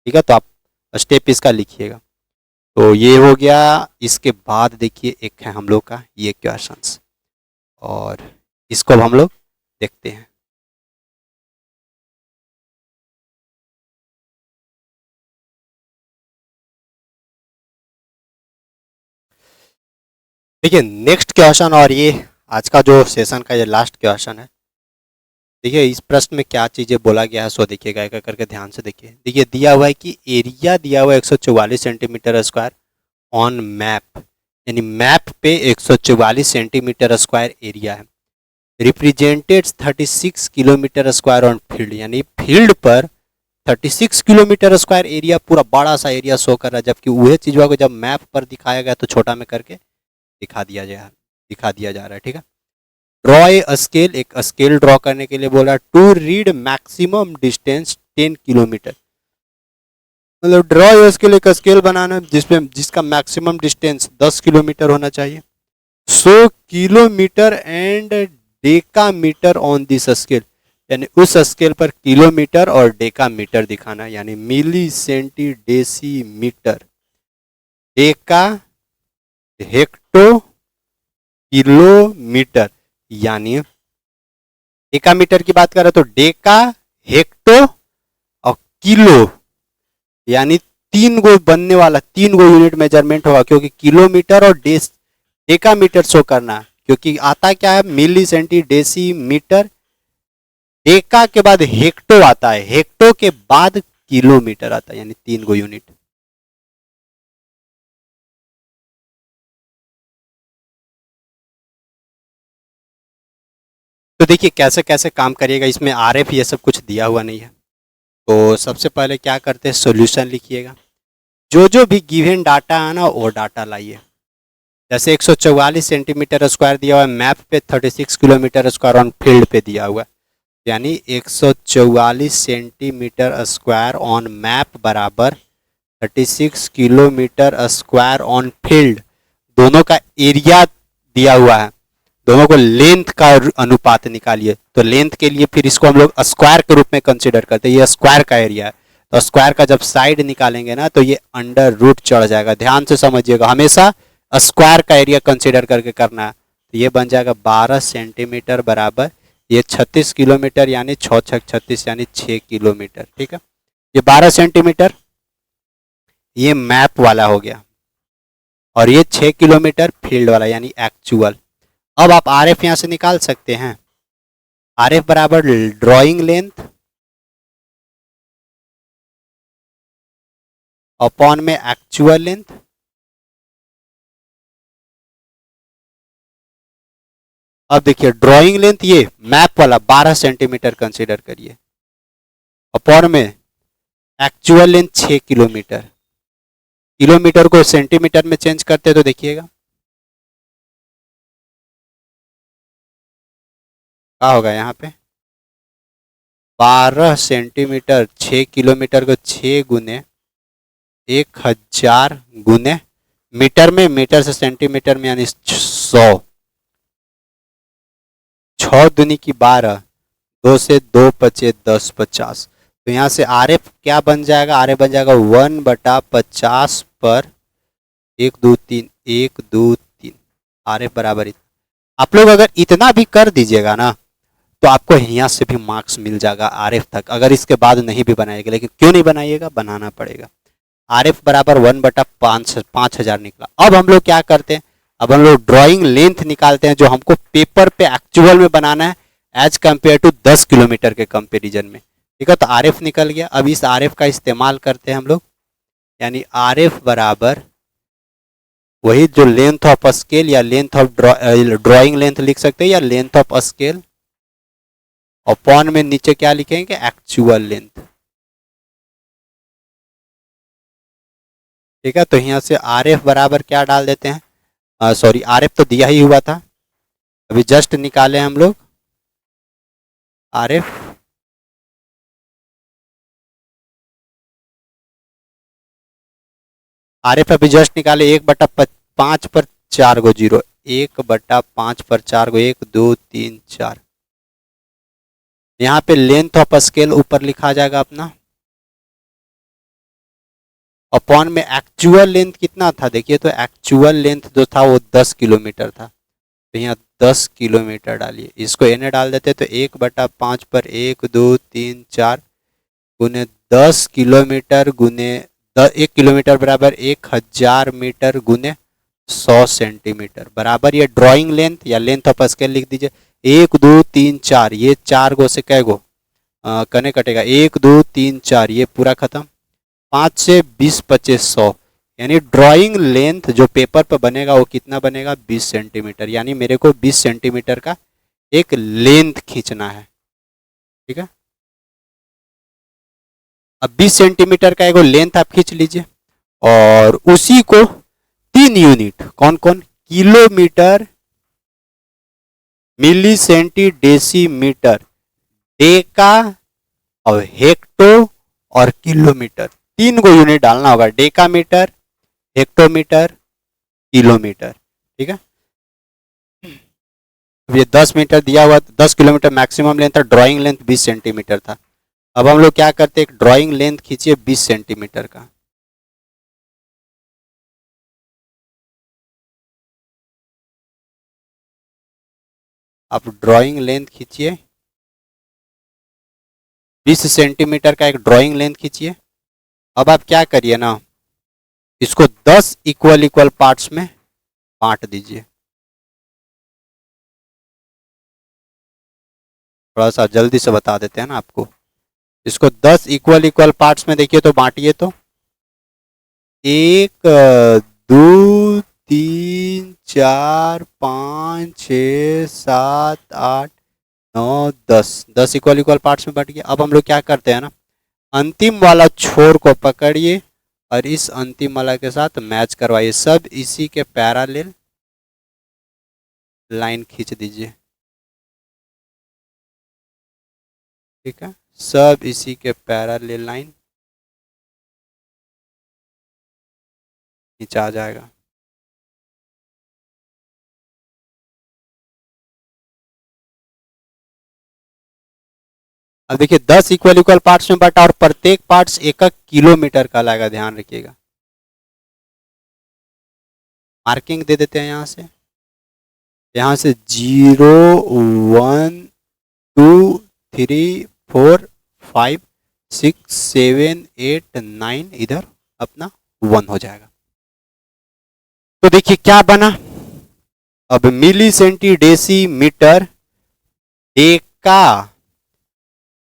ठीक है, तो आप स्टेप इसका लिखिएगा। तो ये हो गया, इसके बाद देखिए एक है हम लोग का ये क्वेश्चंस, और इसको अब हम लोग देखते हैं। देखिए नेक्स्ट क्वेश्चन, और ये आज का जो सेशन का ये लास्ट क्वेश्चन है। देखिए इस प्रश्न में क्या चीज़ें बोला गया है, सो देखिएगा एक करके ध्यान से देखिए। देखिए दिया हुआ है कि एरिया दिया हुआ है 144 सेंटीमीटर स्क्वायर ऑन मैप, यानी मैप पे 144 सेंटीमीटर स्क्वायर एरिया है। Represented 36 kilometre square on field, यानी फील्ड पर 36 किलोमीटर स्क्वायर एरिया, पूरा बड़ा सा एरिया शो कर रहा है, जबकि वही चीज़ को जब मैप पर दिखाया गया तो छोटा में करके दिखा दिया जा रहा है। ठीक है, ड्रॉ ए स्केल, एक स्केल ड्रॉ करने के लिए बोला, to read maximum distance 10 kilometre. मतलब ड्रॉ ए स्केल, एक स्केल बनाना जिसका मैक्सिमम डिस्टेंस 10 किलोमीटर होना चाहिए। 100 kilometre and decametre on this scale, यानी उस स्केल पर किलोमीटर और डेका मीटर दिखाना, यानी milli centi deci metre, deca hecto kilometre, यानी डेका मीटर की बात करें तो डेका, हेक्टो और किलो, यानी 3 गो बनने वाला, 3 गो यूनिट मेजरमेंट होगा, क्योंकि किलोमीटर और डेका मीटर शो करना, क्योंकि आता क्या है मिली सेंटी डेसी मीटर, डेका के बाद हेक्टो आता है, हेक्टो के बाद किलोमीटर आता है, यानी 3 गो यूनिट। तो देखिए कैसे कैसे काम करिएगा, इसमें आरएफ ये सब कुछ दिया हुआ नहीं है। तो सबसे पहले क्या करते हैं, सॉल्यूशन लिखिएगा, जो जो भी गिवन डाटा है ना वो डाटा लाइए। जैसे 144 सेंटीमीटर स्क्वायर दिया हुआ है मैप पे, 36 किलोमीटर स्क्वायर ऑन फील्ड पे दिया हुआ है, यानी 144 सेंटीमीटर स्क्वायर ऑन मैप बराबर 36 किलोमीटर स्क्वायर ऑन फील्ड, दोनों का एरिया दिया हुआ है, दोनों को लेंथ का अनुपात निकालिए। तो लेंथ के लिए फिर इसको हम लोग स्क्वायर के रूप में कंसीडर करते हैं, ये स्क्वायर का एरिया है, तो स्क्वायर का जब साइड निकालेंगे ना तो ये अंडर रूट चढ़ जाएगा, ध्यान से समझिएगा, हमेशा स्क्वायर का एरिया कंसीडर करके करना है। तो ये बन जाएगा 12 सेंटीमीटर बराबर ये 36 किलोमीटर, यानी 6 6 36 यानी 6 किलोमीटर। ठीक है, ये 12 सेंटीमीटर ये मैप वाला हो गया, और ये 6 किलोमीटर फील्ड वाला यानी एक्चुअल। अब आप आर एफ यहां से निकाल सकते हैं, आर एफ बराबर ड्रॉइंग लेंथ अपॉन में एक्चुअल लेंथ, अब देखिए ड्राइंग लेंथ ये मैप वाला 12 सेंटीमीटर कंसीडर करिए, अपॉन में एक्चुअल लेंथ 6 किलोमीटर, किलोमीटर को सेंटीमीटर में चेंज करते तो देखिएगा क्या होगा, यहाँ पे 12 सेंटीमीटर 6 किलोमीटर को 6 गुने 1000 गुने मीटर में, मीटर से सेंटीमीटर में यानी 100, 6 दुनी की 12, 2 से 2 पचे 10 50। तो यहाँ से आर एफ क्या बन जाएगा, आर एफ बन जाएगा 1/50 पर 1 2 3 1 2 3, आर एफ बराबर इतना। आप लोग अगर इतना भी कर दीजिएगा ना तो आपको यहाँ से भी मार्क्स मिल जाएगा आर एफ तक, अगर इसके बाद नहीं भी बनाएगा, लेकिन क्यों नहीं बनाइएगा, बनाना पड़ेगा। आर एफ बराबर 1/5000 निकला। अब हम लोग क्या करते हैं, अब हम लोग ड्राइंग लेंथ निकालते हैं, जो हमको पेपर पे एक्चुअल में बनाना है एज कंपेयर टू 10 किलोमीटर के कंपेरिजन में। ठीक है, तो आर एफ निकल गया। अब इस आर एफ का इस्तेमाल करते हैं हम लोग, यानी आर एफ बराबर वही जो लेंथ ऑफ स्केल या लेंथ ऑफ ड्राइंग लेंथ लिख सकते हैं, या लेंथ ऑफ स्केल अपॉन में नीचे क्या लिखेंगे, एक्चुअल लेंथ। ठीक है, तो यहाँ से आर एफ बराबर क्या डाल देते हैं, सॉरी आर एफ तो दिया ही हुआ था, अभी जस्ट निकाले हम लोग आर एफ, आर एफ अभी जस्ट निकाले 1/5 पर 4 गो जीरो, 1/5 पर 4 गो 1 2 3 4। यहाँ पे लेंथ ऑफ स्केल ऊपर लिखा जाएगा अपना, अपॉन में एक्चुअल लेंथ कितना था देखिए, तो एक्चुअल लेंथ जो था वो 10 किलोमीटर था, तो यहाँ 10 किलोमीटर डालिए, इसको एने डाल देते तो 1/5 पर 1 2 3 4 गुने 10 किलोमीटर गुने 1 किलोमीटर बराबर 1000 मीटर गुने 100 सेंटीमीटर बराबर ये ड्राइंग लेंथ या लेंथ ऑफ स्केल लिख दीजिए। 1 2 3 4 ये 4 गो से कै गो कने कटेगा, 1 2 3 4 ये पूरा खत्म, 5 से 20 25 100, यानी ड्राइंग लेंथ जो पेपर पर बनेगा वो कितना बनेगा, 20 सेंटीमीटर, यानी मेरे को 20 सेंटीमीटर का एक लेंथ खींचना है। ठीक है, अब 20 सेंटीमीटर का एगो लेंथ आप खींच लीजिए और उसी को 3 यूनिट, कौन कौन, किलोमीटर, मिली सेंटी डेसीमीटर, डेका और हेक्टो और किलोमीटर, 3 गो यूनिट डालना होगा, डेका मीटर, हेक्टोमीटर, किलोमीटर। ठीक है, अब ये 10 मीटर दिया हुआ, 10 किलोमीटर मैक्सिमम लेंथ था, ड्राइंग लेंथ 20 सेंटीमीटर था। अब हम लोग क्या करते हैं, एक ड्राइंग लेंथ खींचिए 20 सेंटीमीटर का। आप ड्राइंग लेंथ खींचिए 20 सेंटीमीटर का, एक ड्राइंग लेंथ खींचिए। अब आप क्या करिए ना, इसको 10 इक्वल इक्वल पार्ट्स में बांट दीजिए। थोड़ा सा जल्दी से बता देते हैं ना आपको, इसको 10 इक्वल इक्वल पार्ट्स में देखिए तो बांटिए तो 1 2 3 4 5 6 7 8 9 10, 10 इक्वल इक्वल पार्ट्स में बट गया। अब हम लोग क्या करते हैं ना, अंतिम वाला छोर को पकड़िए और इस अंतिम वाला के साथ मैच करवाइए, सब इसी के पैरेलल लाइन खींच दीजिए। ठीक है, सब इसी के पैरेलल लाइन खींचा जाएगा। अब देखिए 10 इक्वल इक्वल पार्ट्स में बटा और प्रत्येक पार्ट्स 1 किलोमीटर का लाएगा, ध्यान रखिएगा। मार्किंग दे देते हैं यहाँ से 0 1 2 3 4 5 6 7 8 9, इधर अपना 1 हो जाएगा। तो देखिए क्या बना, अब milli centi deci metre, deca,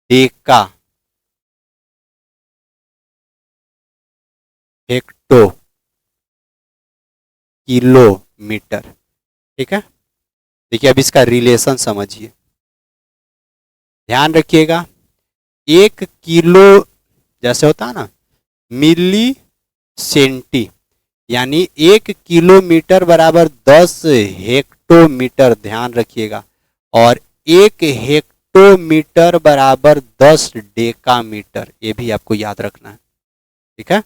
deca, hecto, kilometre. ठीक है, देखिए अब इसका रिलेशन समझिए, ध्यान रखिएगा। 1 किलो जैसे होता है ना, मिली सेंटी, यानी 1 किलोमीटर बराबर 10 हेक्टोमीटर, ध्यान रखिएगा। और 1 हेक्टोमीटर बराबर 10 डेकामीटर, ये भी आपको याद रखना है। ठीक है,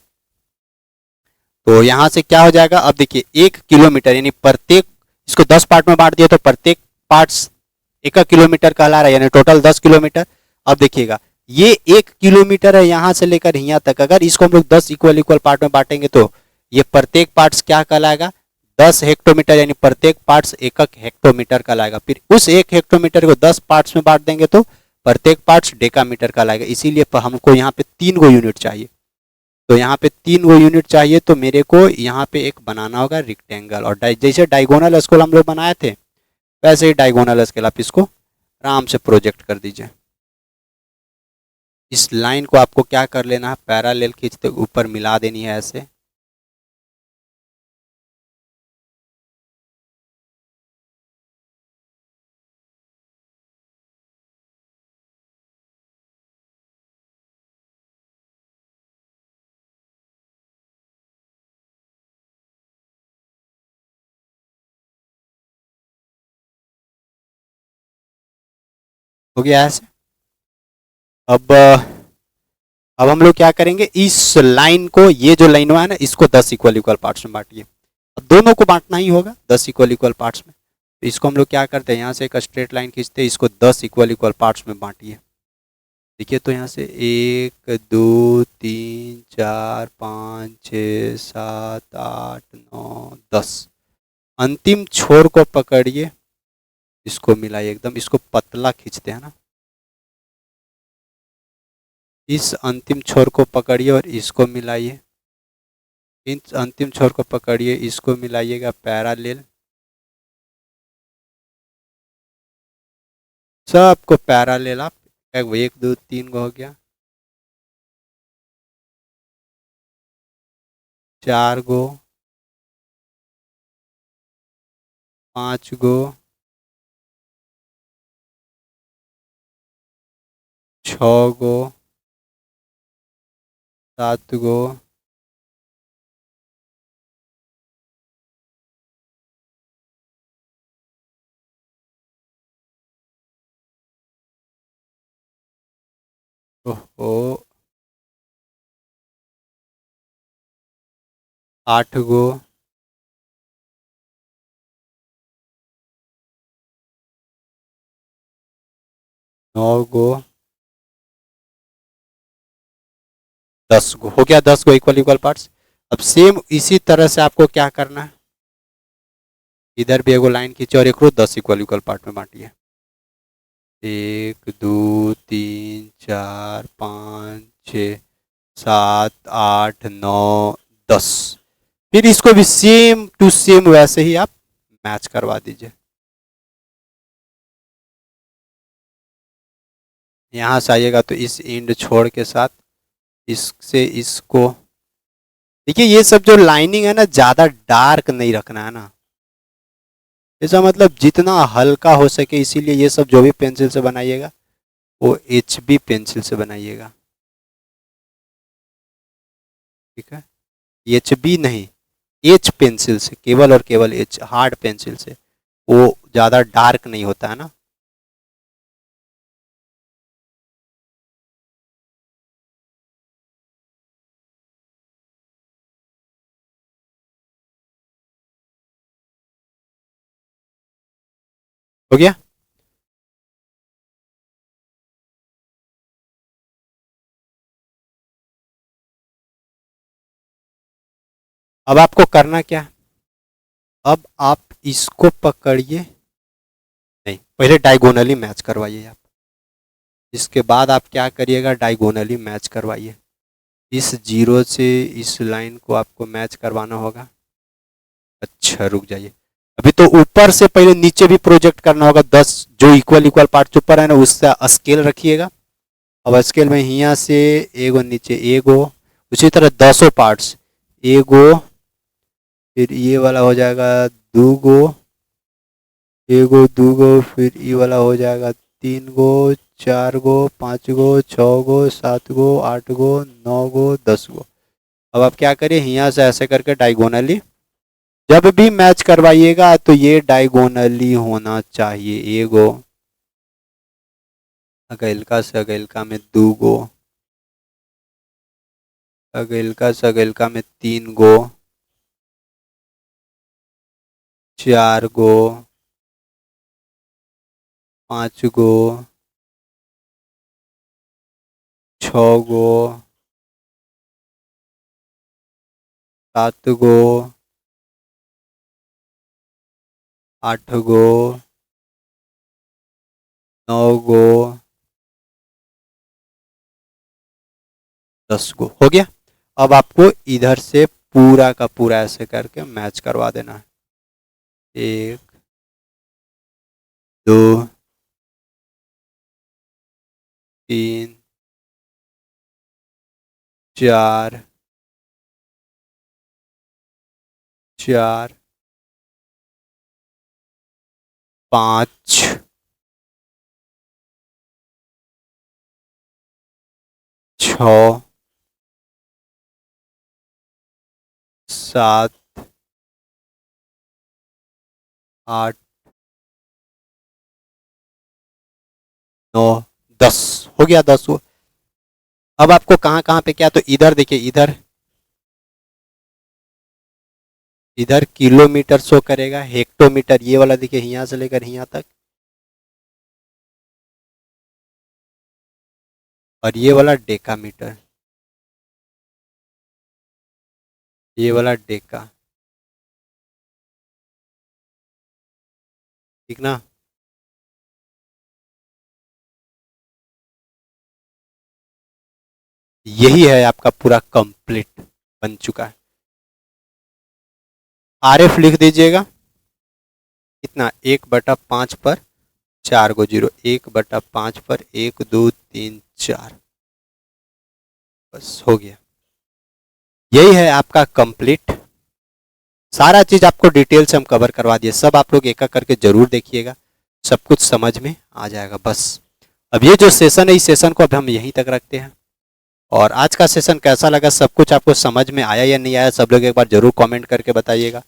तो यहां से क्या हो जाएगा, अब देखिए 1 किलोमीटर यानी प्रत्येक, इसको 10 पार्ट में बांट दिया तो प्रत्येक पार्ट्स 1 किलोमीटर कहला रहा है, यानी टोटल 10 किलोमीटर। अब देखिएगा ये 1 किलोमीटर है यहां से लेकर यहाँ तक, अगर इसको हम लोग 10 इक्वल इक्वल पार्ट में बांटेंगे तो ये प्रत्येक पार्ट्स क्या कहलाएगा, 10 हेक्टोमीटर, यानी प्रत्येक पार्ट्स 1 हेक्टोमीटर कहलाएगा। फिर उस 1 हेक्टोमीटर को 10 पार्ट्स में बांट देंगे तो प्रत्येक पार्ट्स डेकामीटर कहलाएगा। इसीलिए हमको यहाँ पे 3 गो यूनिट चाहिए, तो यहाँ पे 3 गो यूनिट चाहिए, तो मेरे को यहाँ पे एक बनाना होगा रिक्टेंगल, और जैसे डायगोनल स्केल हम लोग बनाए थे वैसे ही डायगोनल स्केल आप इसको आराम से प्रोजेक्ट कर दीजिए। इस लाइन को आपको क्या कर लेना है, पैरेलल खींचते ऊपर मिला देनी है ऐसे। हो गया ऐसे। अब अब हम लोग क्या करेंगे, इस लाइन को, ये जो लाइन है ना, इसको 10 इक्वल इक्वल पार्ट्स में बांटिए। अब दोनों को बांटना ही होगा 10 इक्वल इक्वल पार्ट्स में, तो इसको हम लोग क्या करते हैं, यहाँ से एक स्ट्रेट लाइन खींचते हैं, इसको 10 इक्वल इक्वल पार्ट्स में बांटिए। देखिए तो यहाँ से 1 2 3 4 5 6 7 8 9 10, अंतिम छोर को पकड़िए, इसको मिलाइए एकदम, इसको पतला खींचते हैं ना, इस अंतिम छोर को पकड़िए और इसको मिलाइए, इस अंतिम छोर को पकड़िए, इसको मिलाइएगा पैरेलल, सबको पैरेलल आप, 1 2 3 गो हो गया, 4 गो, 5 गो, 6 गो, 7 गो, ओहो, 8 गो, 9 गो, 10 गो हो गया। 10 गो इक्वल इक्वल पार्ट्स। अब सेम इसी तरह से आपको क्या करना है, इधर भी एगो लाइन खींचे और एक रो 10 इक्वल इक्वल पार्ट में बांटिए। 1 2 3 4 5 6 7 8 9 10। फिर इसको भी सेम टू सेम वैसे ही आप मैच करवा दीजिए। यहाँ से आइएगा तो इस एंड छोड़ के साथ इससे इसको, देखिए ये सब जो लाइनिंग है ना, ज़्यादा डार्क नहीं रखना है ना, इसका मतलब जितना हल्का हो सके, इसीलिए ये सब जो भी पेंसिल से बनाइएगा वो HB पेंसिल से बनाइएगा, ठीक है। HB नहीं, H पेंसिल से, केवल और केवल H, हार्ड पेंसिल से, वो ज़्यादा डार्क नहीं होता है ना। हो गया। अब आपको करना क्या है, अब आप इसको पकड़िए, नहीं पहले डायगोनली मैच करवाइए आप, इसके बाद आप क्या करिएगा, डायगोनली मैच करवाइए। इस जीरो से इस लाइन को आपको मैच करवाना होगा। अच्छा रुक जाइए, अभी तो ऊपर से पहले नीचे भी प्रोजेक्ट करना होगा। 10 जो इक्वल इक्वल पार्ट ऊपर है ना, उसका स्केल रखिएगा। अब स्केल में यहाँ से एगो नीचे एगो, उसी तरह 10 पार्ट्स, एगो, फिर ये वाला हो जाएगा दूगो, एगो दूगो, फिर ये वाला हो जाएगा 3 गो, 4 गो, 5 गो, 6 गो, 7 गो, 8 गो, 9 गो, 10 गो। अब आप क्या करिए, यहाँ से ऐसे करके डायगोनली जब भी मैच करवाइएगा तो ये डायगोनली होना चाहिए। एगो, अगेलका से अगेलका में 2 गो, अगेलका से अगेलका में 3 गो, 4 गो, 5 गो, 6 गो, 7 गो, 8 गो, 9 गो, 10 गो हो गया। अब आपको इधर से पूरा का पूरा ऐसे करके मैच करवा देना है। 1 2 3 4 4 5 6 7 8 9 10 हो गया। 10 हो। अब आपको कहाँ कहाँ पे क्या, तो इधर देखिए, इधर इधर किलोमीटर शो करेगा, हेक्टोमीटर ये वाला देखिए, यहाँ से लेकर यहाँ तक, और ये वाला डेकामीटर, ये वाला डेका, ठीक ना। यही है आपका पूरा कंप्लीट बन चुका है। RF लिख दीजिएगा कितना, 1/5 पर 4 गो जीरो, 1/5 पर 1 2 3 4, बस हो गया। यही है आपका कंप्लीट। सारा चीज आपको डिटेल से हम कवर करवा दिए, सब आप लोग एक एक करके जरूर देखिएगा, सब कुछ समझ में आ जाएगा। बस अब ये जो सेशन है, इस सेशन को अब हम यहीं तक रखते हैं। और आज का सेशन कैसा लगा, सब कुछ आपको समझ में आया या नहीं आया, सब लोग एक बार जरूर कमेंट करके बताइएगा।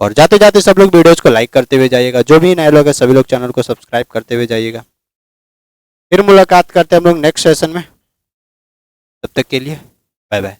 और जाते जाते सब लोग वीडियोज़ को लाइक करते हुए जाइएगा, जो भी नए लोग हैं सभी लोग चैनल को सब्सक्राइब करते हुए जाइएगा। फिर मुलाकात करते हैं हम लोग नेक्स्ट सेशन में, तब तक के लिए बाय बाय।